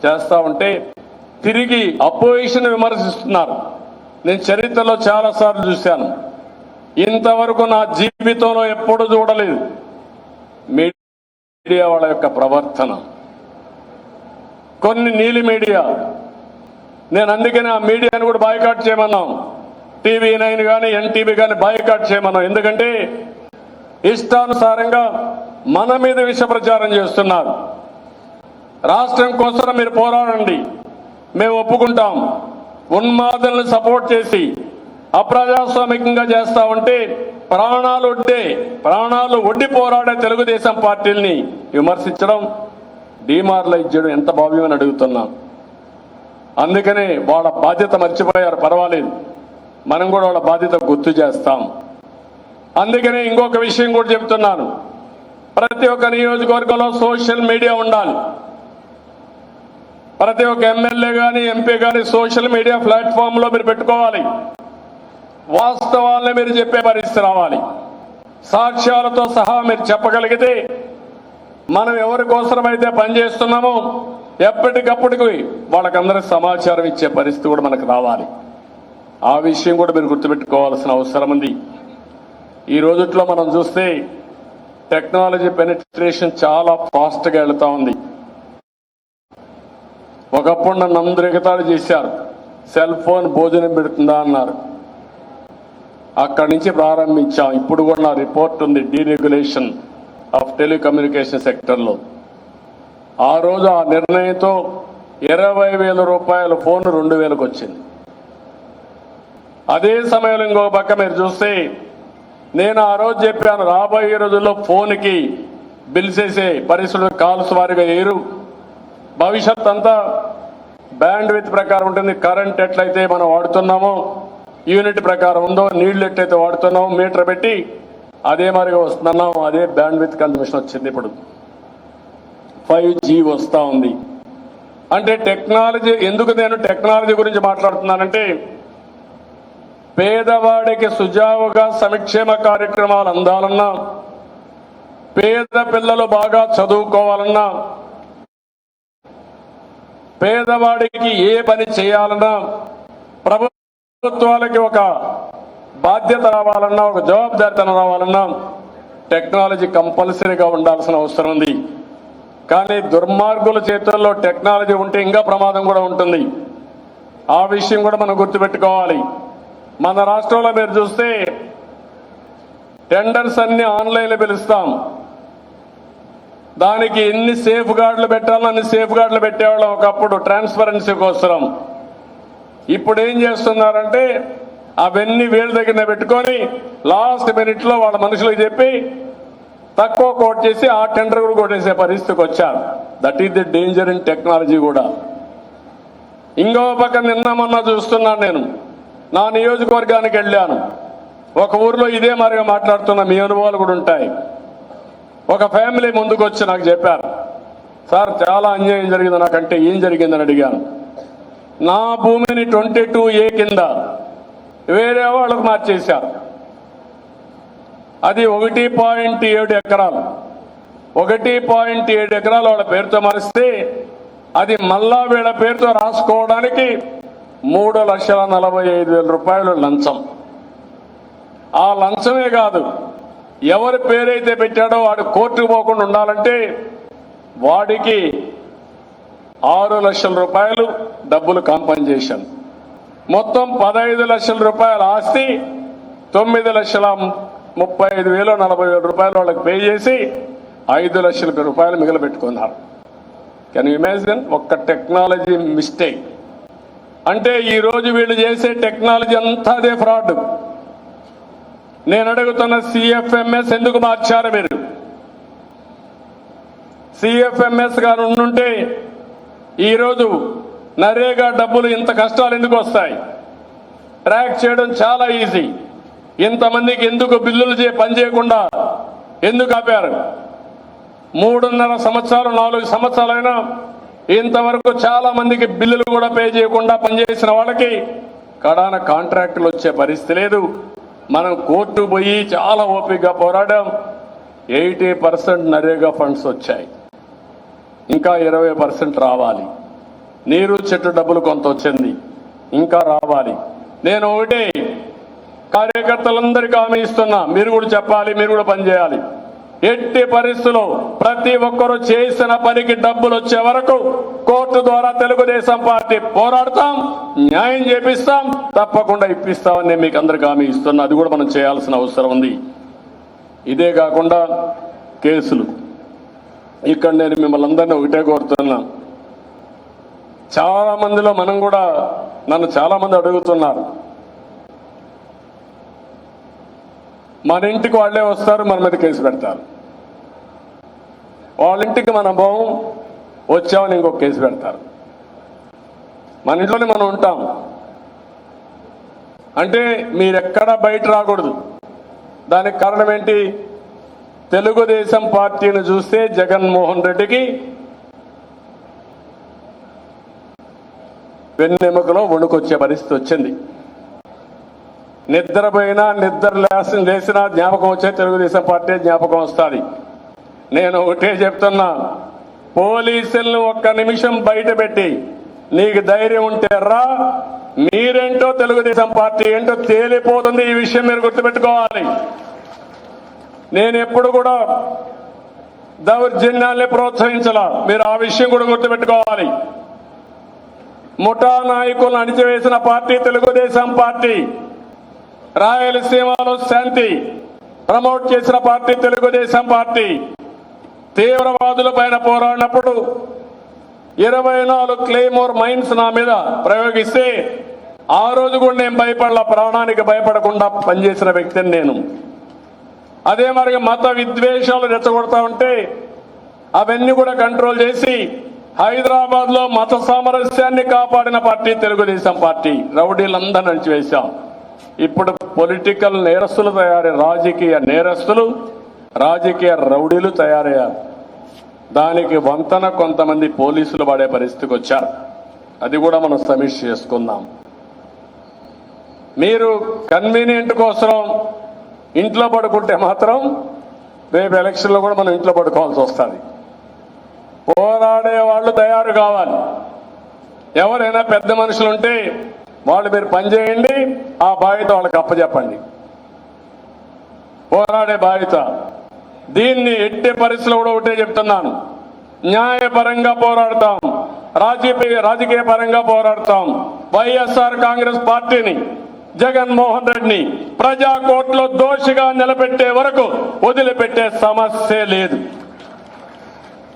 [SPEAKER 1] చేస్తూ ఉంటే తిరిగి అపోజిషన్ విమర్శిస్తున్నారు. నేను చరిత్రలో చాలాసార్లు చూశాను. ఇంతవరకు నా జీవితంలో ఎప్పుడు చూడలేదు మీడియా వాళ్ళ యొక్క ప్రవర్తన. కొన్ని నీలి మీడియా, నేను అందుకని ఆ మీడియాను కూడా బాయ్కాట్ చేయమన్నాం. TV9 కానీ NTV కానీ బాయ్కాట్ చేయమన్నాం. ఎందుకంటే ఇష్టానుసారంగా మన మీద విష ప్రచారం చేస్తున్నారు. రాష్ట్రం కోసం మీరు పోరాడండి, మేము ఒప్పుకుంటాం. ఉన్మాదులను సపోర్ట్ చేసి అప్రజాస్వామికంగా చేస్తా ఉంటే ప్రాణాలు ఒడ్డి పోరాడే తెలుగుదేశం పార్టీల్ని విమర్శించడం, డిమారలైజ్ చేయడం ఎంత భావ్యమని అడుగుతున్నాం. అందుకనే వాళ్ళ బాధ్యత మర్చిపోయారు, పర్వాలేదు, మనం కూడా వాళ్ళ బాధ్యత గుర్తు చేస్తాం. అందుకనే ఇంకొక విషయం కూడా చెప్తున్నాను, ప్రతి ఒక్క నియోజకవర్గంలో సోషల్ మీడియా ఉండాలి. ప్రతి ఒక్క ఎమ్మెల్యే కానీ MP కానీ సోషల్ మీడియా ప్లాట్ఫామ్లో మీరు పెట్టుకోవాలి. వాస్తవాలను మీరు చెప్పే పరిస్థితి రావాలి. సాక్ష్యాలతో సహా మీరు చెప్పగలిగితే మనం ఎవరి కోసమైతే పనిచేస్తున్నామో ఎప్పటికప్పటికి వాళ్ళకందరికీ సమాచారం ఇచ్చే పరిస్థితి కూడా మనకు రావాలి. ఆ విషయం కూడా మీరు గుర్తుపెట్టుకోవాల్సిన అవసరం ఉంది. ఈ రోజుట్లో మనం చూస్తే టెక్నాలజీ పెనిట్రేషన్ చాలా ఫాస్ట్గా వెళుతూ ఉంది. ఒకప్పుడు నన్ను అందరూ ఎగతాళి చేశారు, సెల్ ఫోన్ భోజనం పెడుతుందా అన్నారు. అక్కడి నుంచి ప్రారంభించాం. ఇప్పుడు కూడా నా రిపోర్ట్ ఉంది, డీరెగ్యులేషన్ ఆఫ్ టెలికమ్యూనికేషన్ సెక్టర్లో. ఆ రోజు ఆ నిర్ణయంతో 20,000 రూపాయల ఫోన్ 2,000కు వచ్చింది. అదే సమయంలో ఇంకొక పక్క మీరు చూస్తే నేను ఆ రోజు చెప్పాను, రాబోయే రోజుల్లో ఫోన్కి బిల్స్ వేసే పరిస్థితులు కాల్స్ వారిగా ఏరు, భవిష్యత్ అంతా బ్యాండ్ విత్ ప్రకారం ఉంటుంది. కరెంట్ ఎట్లయితే మనం వాడుతున్నామో యూనిట్ ప్రకారం ఉందో, నీళ్లు ఎట్లయితే వాడుతున్నామో మీటర్ పెట్టి అదే మరిగా వస్తున్నాం. అదే బ్యాండ్ విత్ కన్జంప్షన్ వచ్చింది. ఇప్పుడు 5G వస్తూ ఉంది. అంటే టెక్నాలజీ, ఎందుకు నేను టెక్నాలజీ గురించి మాట్లాడుతున్నానంటే పేదవాడికి సుజావుగా సంక్షేమ కార్యక్రమాలు అందాలన్నా, పేద పిల్లలు బాగా చదువుకోవాలన్నా, పేదవాడికి ఏ పని చేయాలన్నా, ప్రభుత్వాలకి ఒక బాధ్యత రావాలన్నా, ఒక జవాబుదారితనం రావాలన్నా టెక్నాలజీ కంపల్సరీగా ఉండాల్సిన అవసరం ఉంది. కానీ దుర్మార్గుల చేతుల్లో టెక్నాలజీ ఉంటే ఇంకా ప్రమాదం కూడా ఉంటుంది. ఆ విషయం కూడా మనం గుర్తుపెట్టుకోవాలి. మన రాష్ట్రంలో మీరు చూస్తే టెండర్స్ అన్ని ఆన్లైన్లో పిలుస్తాం. దానికి ఎన్ని సేఫ్ గార్డులు పెట్టాలో అన్ని సేఫ్ గార్డులు పెట్టేవాళ్ళం ఒకప్పుడు ట్రాన్స్పరెన్సీ కోసం. ఇప్పుడు ఏం చేస్తున్నారంటే అవన్నీ వీళ్ళ దగ్గర పెట్టుకొని లాస్ట్ మినిట్లో వాళ్ళ మనుషులకు చెప్పి తక్కువ కోట్ చేసి ఆ టెండర్ కూడా కొట్టేసే పరిస్థితికి వచ్చారు. That is the danger in technology కూడా. ఇంకో పక్క నిన్న మొన్న చూస్తున్నాను, నేను నా నియోజకవర్గానికి వెళ్ళాను. ఒక ఊర్లో ఇదే మరిగా మాట్లాడుతున్న మీ అనుభవాలు కూడా ఉంటాయి. ఒక ఫ్యామిలీ ముందుకు వచ్చి నాకు చెప్పారు, సార్ చాలా అన్యాయం జరిగింది నాకంటే. ఏం జరిగిందని అడిగాను. నా భూమిని 22A కింద వేరే వాళ్ళకు మార్చేశారు. అది 1.7 ఎకరాలు. 1.7 ఎకరాలు వాళ్ళ పేరుతో మారిస్తే అది మళ్ళా వీళ్ళ పేరుతో రాసుకోవడానికి 3,45,000 రూపాయలు లంచం. ఆ లంచమే కాదు, ఎవరి పేరైతే పెట్టాడో వాడు కోర్టుకు పోకుండా ఉండాలంటే వాడికి 6 లక్షల రూపాయలు డబ్బులు కాంపన్సేషన్. మొత్తం 15 లక్షల రూపాయల ఆస్తి 9,35,000 40,000 రూపాయలు వాళ్ళకి పే చేసి 5 లక్షల రూపాయలు మిగిలిపెట్టుకున్నారు. Can you imagine? ఒక్క టెక్నాలజీ మిస్టేక్. అంటే ఈ రోజు వీళ్ళు చేసే టెక్నాలజీ అంతా అదే ఫ్రాడ్. నేను అడుగుతున్న CFMS ఎందుకు మార్చారు మీరు? CFMS గారు ఉండుంటే ఈరోజు నరేగా డబ్బులు ఇంత కష్టాలు ఎందుకు వస్తాయి? ట్రాక్ చేయడం చాలా ఈజీ. ఇంతమందికి ఎందుకు బిల్లులు పని చేయకుండా ఎందుకు ఆపారు? 3.5 సంవత్సరాలు 4 సంవత్సరాలైనా ఇంతవరకు చాలా మందికి బిల్లులు కూడా పే చేయకుండా పనిచేసిన వాళ్ళకి కడాన కాంట్రాక్టులు వచ్చే పరిస్థితి లేదు. మనం కోర్టు పోయి చాలా ఓపికగా పోరాడాం. 80% నరేగా ఫండ్స్ వచ్చాయి, ఇంకా 20% రావాలి. నీరు చెట్టు డబ్బులు కొంత వచ్చింది, ఇంకా రావాలి. నేను ఒకటే కార్యకర్తలందరికీ హామీ ఇస్తున్నా, మీరు కూడా చెప్పాలి, మీరు కూడా పనిచేయాలి. ఎట్టి పరిస్థితుల్లో ప్రతి ఒక్కరూ చేసిన పనికి డబ్బులు వచ్చే వరకు కోర్టు ద్వారా తెలుగుదేశం పార్టీ పోరాడతాం, న్యాయం చేపిస్తాం, తప్పకుండా ఇప్పిస్తామని నేను మీకు అందరికీ హామీ ఇస్తున్నా. అది కూడా మనం చేయాల్సిన అవసరం ఉంది. ఇదే కాకుండా కేసులు, ఇక్కడ నేను మిమ్మల్ని అందరినీ ఒకటే కోరుతున్నా. చాలా మందిలో మనం కూడా, నన్ను చాలా మంది అడుగుతున్నారు, మన ఇంటికి వాళ్ళే వస్తారు, మన మీద కేసు పెడతారు. వాళ్ళ ఇంటికి మనం పోం, వచ్చామని ఇంకొక కేసు పెడతారు. మన ఇంట్లోనే మనం ఉంటాం అంటే మీరెక్కడా బయట రాకూడదు. దానికి కారణం ఏంటి? తెలుగుదేశం పార్టీని చూస్తే జగన్మోహన్ రెడ్డికి వెన్నెముకలో వణుకొచ్చే పరిస్థితి వచ్చింది. నిద్రపోయినా లేచినా జ్ఞాపకం వచ్చే తెలుగుదేశం పార్టీ జ్ఞాపకం వస్తుంది. నేను ఒకటే చెప్తున్నా, పోలీసులను ఒక్క నిమిషం బయట పెట్టి నీకు ధైర్యం ఉంటే రా, మీరేంటో తెలుగుదేశం పార్టీ ఏంటో తేలిపోతుంది. ఈ విషయం మీరు గుర్తుపెట్టుకోవాలి. నేను ఎప్పుడు కూడా దౌర్జన్యాన్ని ప్రోత్సహించాల, మీరు ఆ విషయం కూడా గుర్తుపెట్టుకోవాలి. ముఠా నాయకులను అణిచివేసిన పార్టీ తెలుగుదేశం పార్టీ. రాయలసీమలో శాంతి ప్రమోట్ చేసిన పార్టీ తెలుగుదేశం పార్టీ. తీవ్రవాదుల పైన పోరాడినప్పుడు 24 క్లెయిమోర్ మైన్స్ నా మీద ప్రయోగిస్తే ఆ రోజు కూడా నేను భయపడలా, ప్రాణానికి భయపడకుండా పనిచేసిన వ్యక్తిని నేను. అదే మరి మత విద్వేషాలు రెచ్చగొడతా ఉంటే అవన్నీ కూడా కంట్రోల్ చేసి హైదరాబాద్ లో మత సామరస్యాన్ని కాపాడిన పార్టీ తెలుగుదేశం పార్టీ. రౌడీలందరూ అణిచివేశాం. ఇప్పుడు పొలిటికల్ నేరస్తులు రాజకీయ నేరస్తులు, రాజకీయ రౌడీలు తయారయ్యారు. దానికి వంతన కొంతమంది పోలీసులు పడే పరిస్థితికి వచ్చారు. అది కూడా మనం సమీక్ష చేసుకుందాం. మీరు కన్వీనియంట్ కోసం ఇంట్లో పడుకుంటే మాత్రం రేపు ఎలక్షన్లో కూడా మనం ఇంట్లో పడుకోవాల్సి వస్తుంది. పోరాడే వాళ్ళు తయారు కావాలి. ఎవరైనా పెద్ద మనుషులుంటే వాళ్ళు మీరు పనిచేయండి, ఆ బాధ్యత వాళ్ళకి అప్పచెప్పండి. పోరాడే బాధ్యత. దీన్ని ఎట్టి పరిస్థితుల్లో కూడా ఒకటే చెప్తున్నాను, న్యాయపరంగా పోరాడతాం, రాజకీయ పరంగా పోరాడతాం. వైఎస్ఆర్ కాంగ్రెస్ పార్టీని, జగన్మోహన్ రెడ్డిని ప్రజా కోర్టులో దోషిగా నిలబెట్టే వరకు వదిలిపెట్టే సమస్య లేదు.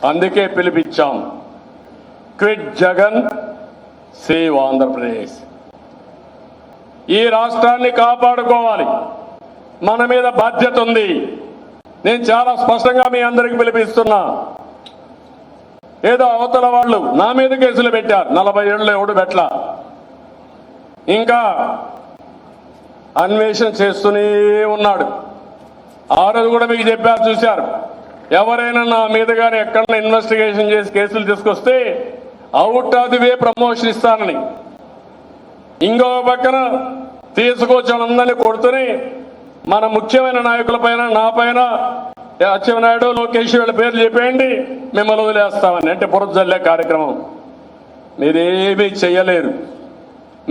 [SPEAKER 1] అందుకే పిలిపించాం, క్విట్ జగన్, సేవ్ ఆంధ్రప్రదేశ్. ఈ రాష్ట్రాన్ని కాపాడుకోవాలి, మన మీద బాధ్యత ఉంది. నేను చాలా స్పష్టంగా మీ అందరికి పిలిపిస్తున్నా. ఏదో అవతల వాళ్ళు నా మీద కేసులు పెట్టారు, 40 ఏళ్ళు ఎవడు పెట్టలా, ఇంకా అన్వేషణ చేస్తూనే ఉన్నాడు. ఆ రోజు కూడా మీకు చెప్పారు, చూశారు. ఎవరైనా నా మీద కానీ ఎక్కడన్నా ఇన్వెస్టిగేషన్ చేసి కేసులు తీసుకొస్తే out of the way promotion ఇస్తానని, ఇంకో పక్కన తీసుకొచ్చి వాళ్ళందరినీ కొడుతూనే మన ముఖ్యమైన నాయకుల పైన, నా పైన, అచ్చెన్నాయుడు, లోకేష్ వీళ్ళ పేర్లు చెప్పేయండి, మిమ్మల్ని వదిలేస్తామని. అంటే బురద జల్లే కార్యక్రమం. మీరేమీ చెయ్యలేరు.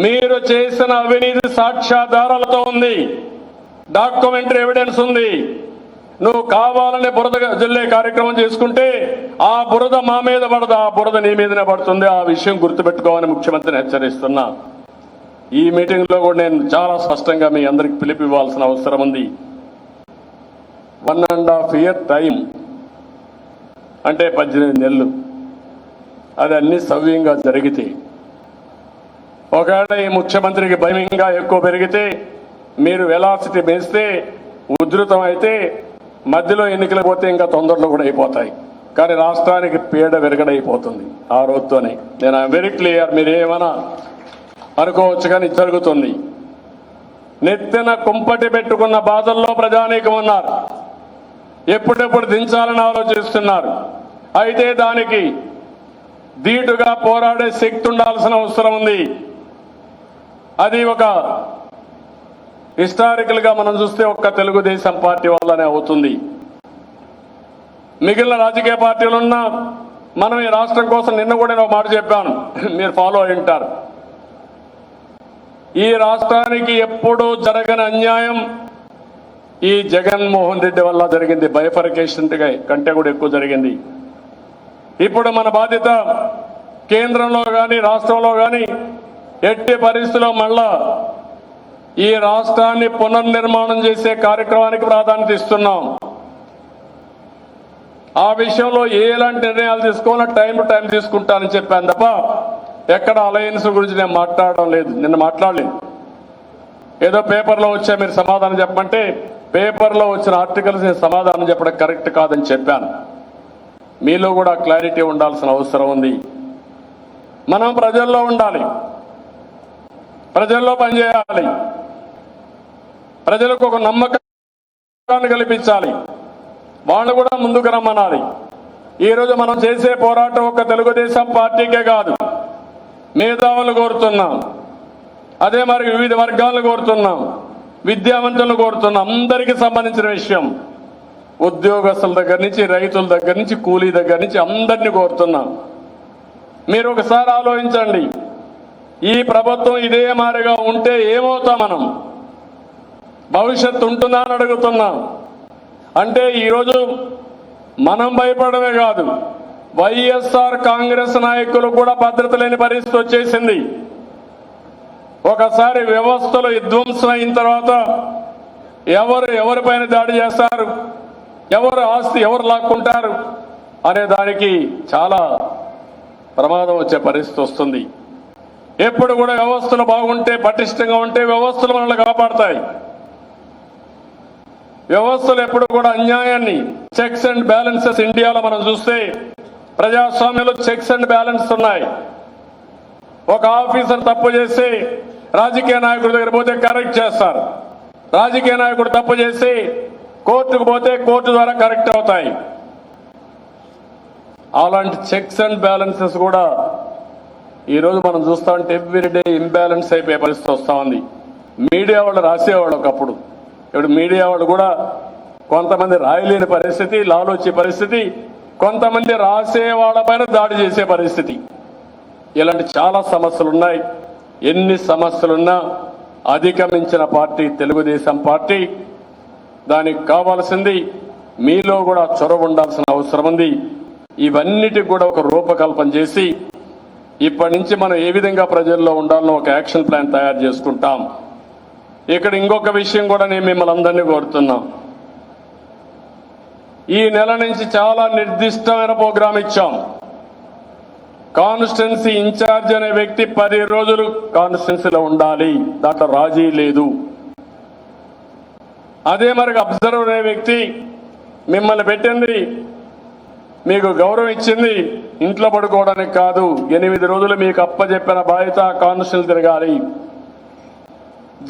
[SPEAKER 1] మీరు చేసిన అవినీతి సాక్ష్యాధారాలతో ఉంది, డాక్యుమెంటరీ ఎవిడెన్స్ ఉంది. నువ్వు కావాలని బురద జల్లే కార్యక్రమం చేసుకుంటే ఆ బురద మా మీద పడదు, ఆ బురద నీ మీదనే పడుతుంది. ఆ విషయం గుర్తుపెట్టుకోవాలని ముఖ్యమంత్రిని హెచ్చరిస్తున్నా. ఈ మీటింగ్ లో కూడా నేను చాలా స్పష్టంగా మీ అందరికి పిలుపు ఇవ్వాల్సిన అవసరం ఉంది. 1.5 year టైం అంటే 18 నెలలు. అది అన్ని సవ్యంగా జరిగితే, ఒకవేళ ఈ ముఖ్యమంత్రికి భయంగా ఎక్కువ పెరిగితే, మీరు వెలాసిటీ పెంచితే, ఉధృతం అయితే మధ్యలో ఎన్నికలు పోతే ఇంకా తొందరలో కూడా అయిపోతాయి. కానీ రాష్ట్రానికి పీడ విరగడైపోతుంది ఆ రోజుతోనే. నేను ఐఎమ్ వెరీ క్లియర్. మీరేమన్నా అనుకోవచ్చు కానీ జరుగుతుంది. నెత్తిన కుంపటి పెట్టుకున్న బాధల్లో ప్రజానీకం ఉన్నారు. ఎప్పుడెప్పుడు దించాలని ఆలోచిస్తున్నారు. అయితే దానికి ధీటుగా పోరాడే శక్తి ఉండాల్సిన అవసరం ఉంది. అది ఒక హిస్టారికల్ గా మనం చూస్తే ఒక్క తెలుగుదేశం పార్టీ వల్లనే అవుతుంది. మిగిలిన రాజకీయ పార్టీలున్నా మనం ఈ రాష్ట్రం కోసం నిన్న కూడా నేను ఒక మాట చెప్పాను, మీరు ఫాలో అయి ఉంటారు. ఈ రాష్ట్రానికి ఎప్పుడూ జరగని అన్యాయం ఈ జగన్మోహన్ రెడ్డి వల్ల జరిగింది. బైఫర్కేషన్ కంటే కూడా ఎక్కువ జరిగింది. ఇప్పుడు మన బాధ్యత కేంద్రంలో కానీ రాష్ట్రంలో కానీ ఎట్టి పరిస్థితుల్లో మళ్ళా ఈ రాష్ట్రాన్ని పునర్నిర్మాణం చేసే కార్యక్రమానికి ప్రాధాన్యత ఇస్తున్నాం. ఆ విషయంలో ఎలాంటి నిర్ణయాలు తీసుకోవాలో టైం టు టైం తీసుకుంటానని చెప్పాను తప్ప ఎక్కడ అలయన్స్ గురించి నేను మాట్లాడడం లేదు. నిన్న మాట్లాడలేదు. ఏదో పేపర్లో వచ్చా మీరు సమాధానం చెప్పమంటే పేపర్లో వచ్చిన ఆర్టికల్స్ నేను సమాధానం చెప్పడం కరెక్ట్ కాదని చెప్పాను. మీలో కూడా క్లారిటీ ఉండాల్సిన అవసరం ఉంది. మనం ప్రజల్లో ఉండాలి, ప్రజల్లో పనిచేయాలి, ప్రజలకు ఒక నమ్మకాన్ని కల్పించాలి, వాళ్ళు కూడా ముందుకు రమ్మనాలి. ఈరోజు మనం చేసే పోరాటం ఒక తెలుగుదేశం పార్టీకే కాదు, మేధావులు కోరుతున్నాం, అదే మరి వివిధ వర్గాలను కోరుతున్నాం, విద్యావంతులను కోరుతున్నాం. అందరికీ సంబంధించిన విషయం. ఉద్యోగస్తుల దగ్గర నుంచి రైతుల దగ్గర నుంచి కూలీ దగ్గర నుంచి అందరినీ కోరుతున్నాం. మీరు ఒకసారి ఆలోచించండి, ఈ ప్రభుత్వం ఇదే మారిగా ఉంటే ఏమవుతాం మనం? భవిష్యత్తు ఉంటుందా అని అడుగుతున్నాం. అంటే ఈరోజు మనం భయపడమే కాదు, వైఎస్ఆర్ కాంగ్రెస్ నాయకులు కూడా భద్రత లేని పరిస్థితి వచ్చేసింది. ఒకసారి వ్యవస్థలు విధ్వంసం అయిన తర్వాత ఎవరిపైన దాడి చేస్తారు, ఎవరు ఆస్తి ఎవరు లాక్కుంటారు అనే దానికి చాలా ప్రమాదం వచ్చే పరిస్థితి వస్తుంది. ఎప్పుడు కూడా వ్యవస్థలు బాగుంటే, పటిష్టంగా ఉంటే వ్యవస్థలు మనల్ని కాపాడతాయి. వ్యవస్థలు ఎప్పుడు కూడా అన్యాయాన్ని, చెక్స్ అండ్ బ్యాలెన్సెస్ ఇండియాలో మనం చూస్తే ప్రజాస్వామ్యంలో చెక్స్ అండ్ బ్యాలెన్స్ ఉన్నాయి. ఒక ఆఫీసర్ తప్పు చేసి రాజకీయ నాయకుడి దగ్గర పోతే కరెక్ట్ చేస్తారు, రాజకీయ నాయకుడు తప్పు చేసి కోర్టుకు పోతే కోర్టు ద్వారా కరెక్ట్ అవుతాయి. అలాంటి చెక్స్ అండ్ బ్యాలెన్సెస్ కూడా ఈరోజు మనం చూస్తా ఉంటే ఎవ్రీడే ఇంబ్యాలెన్స్ అయిపోయే పరిస్థితి వస్తూ ఉంది. మీడియా వాళ్ళు రాసేవాళ్ళు ఒకప్పుడు, ఇప్పుడు మీడియా వాళ్ళు కూడా కొంతమంది రాయలేని పరిస్థితి, లాలోచే పరిస్థితి, కొంతమంది రాసే వాళ్ళపైన దాడి చేసే పరిస్థితి. ఇలాంటి చాలా సమస్యలు ఉన్నాయి. ఎన్ని సమస్యలున్నా అధిగమించిన పార్టీ తెలుగుదేశం పార్టీ. దానికి కావాల్సింది మీలో కూడా చొరవ ఉండాల్సిన అవసరం ఉంది. ఇవన్నిటికి కూడా ఒక రూపకల్పన చేసి ఇప్పటి నుంచి మనం ఏ విధంగా ప్రజల్లో ఉండాలనో ఒక యాక్షన్ ప్లాన్ తయారు చేసుకుంటాం. ఇక్కడ ఇంకొక విషయం కూడా నేను మిమ్మల్ని అందరినీ కోరుతున్నాం. ఈ నెల నుంచి చాలా నిర్దిష్టమైన ప్రోగ్రాం ఇచ్చాం. కాన్స్టిట్యున్సీ ఇన్ఛార్జ్ అనే వ్యక్తి 10 రోజులు కాన్స్టిట్యున్సీలో ఉండాలి, దాంట్లో రాజీ లేదు. అదే మరి అబ్జర్వర్ అనే వ్యక్తి మిమ్మల్ని పెట్టింది, మీకు గౌరవం ఇచ్చింది ఇంట్లో పడుకోవడానికి కాదు, 8 రోజులు మీకు అప్పచెప్పిన బాధ్యత కాన్స్టిట్యున్సీ తిరగాలి.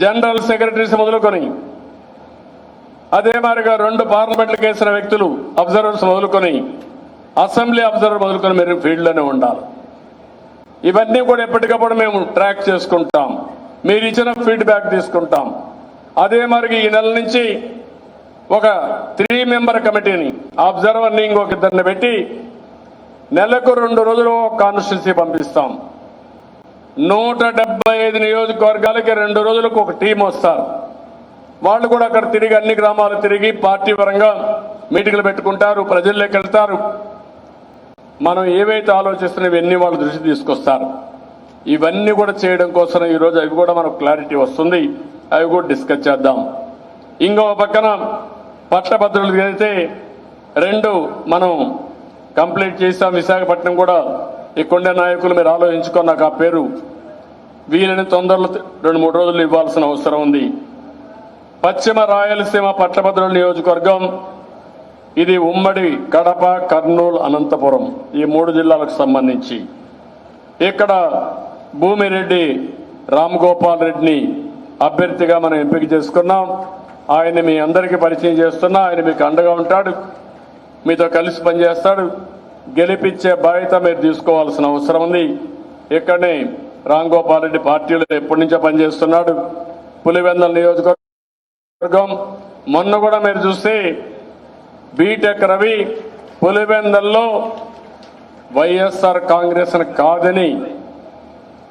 [SPEAKER 1] జనరల్ సెక్రటరీస్ మొదలుకొని అదే మాదిరిగా 2 పార్లమెంట్లకు వేసిన వ్యక్తులు అబ్జర్వర్స్ మొదలుకొని అసెంబ్లీ అబ్జర్వర్ మొదలుకొని మీరు ఫీల్డ్లోనే ఉండాలి. ఇవన్నీ కూడా ఎప్పటికప్పుడు మేము ట్రాక్ చేసుకుంటాం, మీరు ఇచ్చిన ఫీడ్బ్యాక్ తీసుకుంటాం. అదే మరి ఈ నెల నుంచి ఒక 3 మెంబర్ కమిటీని, అబ్జర్వర్ని ఇంకొక 2 పెట్టి నెలకు 2 రోజులు కాన్స్టిట్యున్సీ పంపిస్తాం. 175 నియోజకవర్గాలకి 2 రోజులకు ఒక టీం వస్తారు. వాళ్ళు కూడా అక్కడ తిరిగి అన్ని గ్రామాలు తిరిగి పార్టీ పరంగా మీటింగ్లు పెట్టుకుంటారు, ప్రజల్లోకి వెళ్తారు. మనం ఏవైతే ఆలోచిస్తున్నాయో ఇవన్నీ వాళ్ళ దృష్టి తీసుకొస్తారు. ఇవన్నీ కూడా చేయడం కోసం ఈరోజు అవి కూడా మనకు క్లారిటీ వస్తుంది, అవి కూడా డిస్కస్ చేద్దాం. ఇంకో పక్కన పట్టభద్రులకి అయితే 2 మనం కంప్లీట్ చేసాం. విశాఖపట్నం కూడా ఇక్కడుండే నాయకులు మీరు ఆలోచించుకొని నాకు ఆ పేరు వీళ్ళని తొందరలో 2-3 రోజులు ఇవ్వాల్సిన అవసరం ఉంది. పశ్చిమ రాయలసీమ పట్టభద్రుల నియోజకవర్గం ఇది ఉమ్మడి కడప, కర్నూలు, అనంతపురం ఈ 3 జిల్లాలకు సంబంధించి ఇక్కడ భూమిరెడ్డి రామ్ గోపాల్ రెడ్డిని అభ్యర్థిగా మనం ఎంపిక చేసుకున్నాం. ఆయన మీ అందరికీ పరిచయం చేస్తున్నా. ఆయన మీకు అండగా ఉంటాడు, మీతో కలిసి పనిచేస్తాడు. గెలిపించే బాధ్యత మీరు తీసుకోవాల్సిన అవసరం ఉంది. ఇక్కడనే రామ్ గోపాల్ రెడ్డి పార్టీలో ఎప్పటి నుంచో పనిచేస్తున్నాడు. పులివెందుల నియోజకవర్గం మొన్న కూడా మీరు చూస్తే బీటెక్ రవి పులివెందుల్లో వైఎస్ఆర్ కాంగ్రెస్ కాదని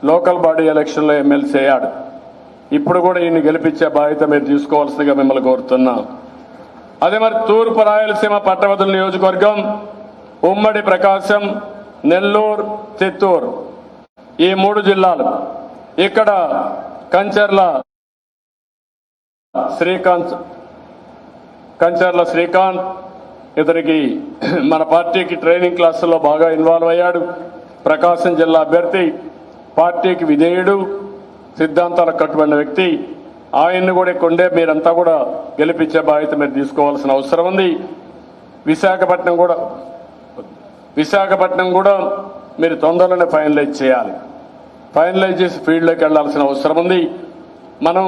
[SPEAKER 1] లోకల్ బాడీ ఎలక్షన్లో ఎమ్మెల్సీ అయ్యాడు. ఇప్పుడు కూడా ఈయన్ని గెలిపించే బాధ్యత మీరు తీసుకోవాల్సిందిగా మిమ్మల్ని కోరుతున్నా. అదే మరి తూర్పు రాయలసీమ పట్టభద్రుల నియోజకవర్గం, ఉమ్మడి ప్రకాశం, నెల్లూరు, చిత్తూరు ఈ 3 జిల్లాలు. ఇక్కడ కంచర్ల శ్రీకాంత్ ఇతనికి మన పార్టీకి ట్రైనింగ్ క్లాసుల్లో బాగా ఇన్వాల్వ్ అయ్యాడు. ప్రకాశం జిల్లా అభ్యర్థి, పార్టీకి విధేయుడు, సిద్ధాంతాలకు కట్టుబడిన వ్యక్తి. ఆయన్ని కూడా కొండే మీరంతా కూడా గెలిపించే బాధ్యత మీరు తీసుకోవాల్సిన అవసరం ఉంది. విశాఖపట్నం కూడా మీరు తొందరలోనే ఫైనలైజ్ చేయాలి. ఫైనలైజ్ చేసి ఫీల్డ్లోకి వెళ్లాల్సిన అవసరం ఉంది. మనం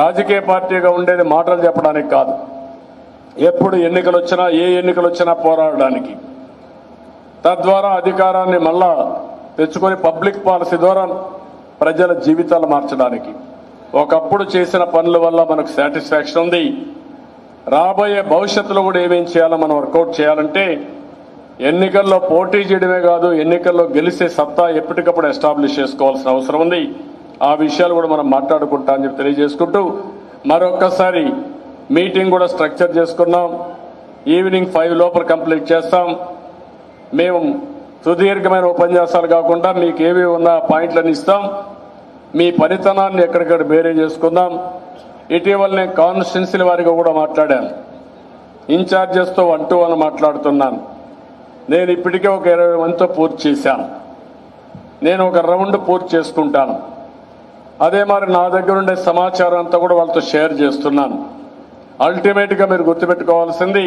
[SPEAKER 1] రాజకీయ పార్టీగా ఉండేది మాటలు చెప్పడానికి కాదు, ఎప్పుడు ఎన్నికలు వచ్చినా ఏ ఎన్నికలు వచ్చినా పోరాడడానికి, తద్వారా అధికారాన్ని మళ్ళా తెచ్చుకొని పబ్లిక్ పాలసీ ద్వారా ప్రజల జీవితాలు మార్చడానికి. ఒకప్పుడు చేసిన పనుల వల్ల మనకు సాటిస్ఫాక్షన్ ఉంది. రాబోయే భవిష్యత్తులో కూడా ఏమేం చేయాలో మనం వర్కౌట్ చేయాలంటే ఎన్నికల్లో పోటీ చేయడమే కాదు, ఎన్నికల్లో గెలిచే సత్తా ఎప్పటికప్పుడు ఎస్టాబ్లిష్ చేసుకోవాల్సిన అవసరం ఉంది. ఆ విషయాలు కూడా మనం మాట్లాడుకుంటా అని చెప్పి తెలియజేసుకుంటూ మరొక్కసారి మీటింగ్ కూడా స్ట్రక్చర్ చేసుకున్నాం. ఈవినింగ్ 5 లోపల కంప్లీట్ చేస్తాం. మేము సుదీర్ఘమైన ఉపన్యాసాలు కాకుండా మీకు ఏవి ఉన్న పాయింట్లను ఇస్తాం. మీ పనితనాన్ని ఎక్కడికక్కడ బేరే చేసుకుందాం. ఇటీవల నేను కాన్స్టిట్యున్సీల వారిగా కూడా మాట్లాడాను. ఇన్ఛార్జెస్తో 1-to-1 మాట్లాడుతున్నాను. నేను ఇప్పటికే ఒక 20 మందితో పూర్తి చేశాను. నేను ఒక రౌండ్ పూర్తి చేసుకుంటాను. అదే మరి నా దగ్గర ఉండే సమాచారం అంతా కూడా వాళ్ళతో షేర్ చేస్తున్నాను. అల్టిమేట్గా మీరు గుర్తుపెట్టుకోవాల్సింది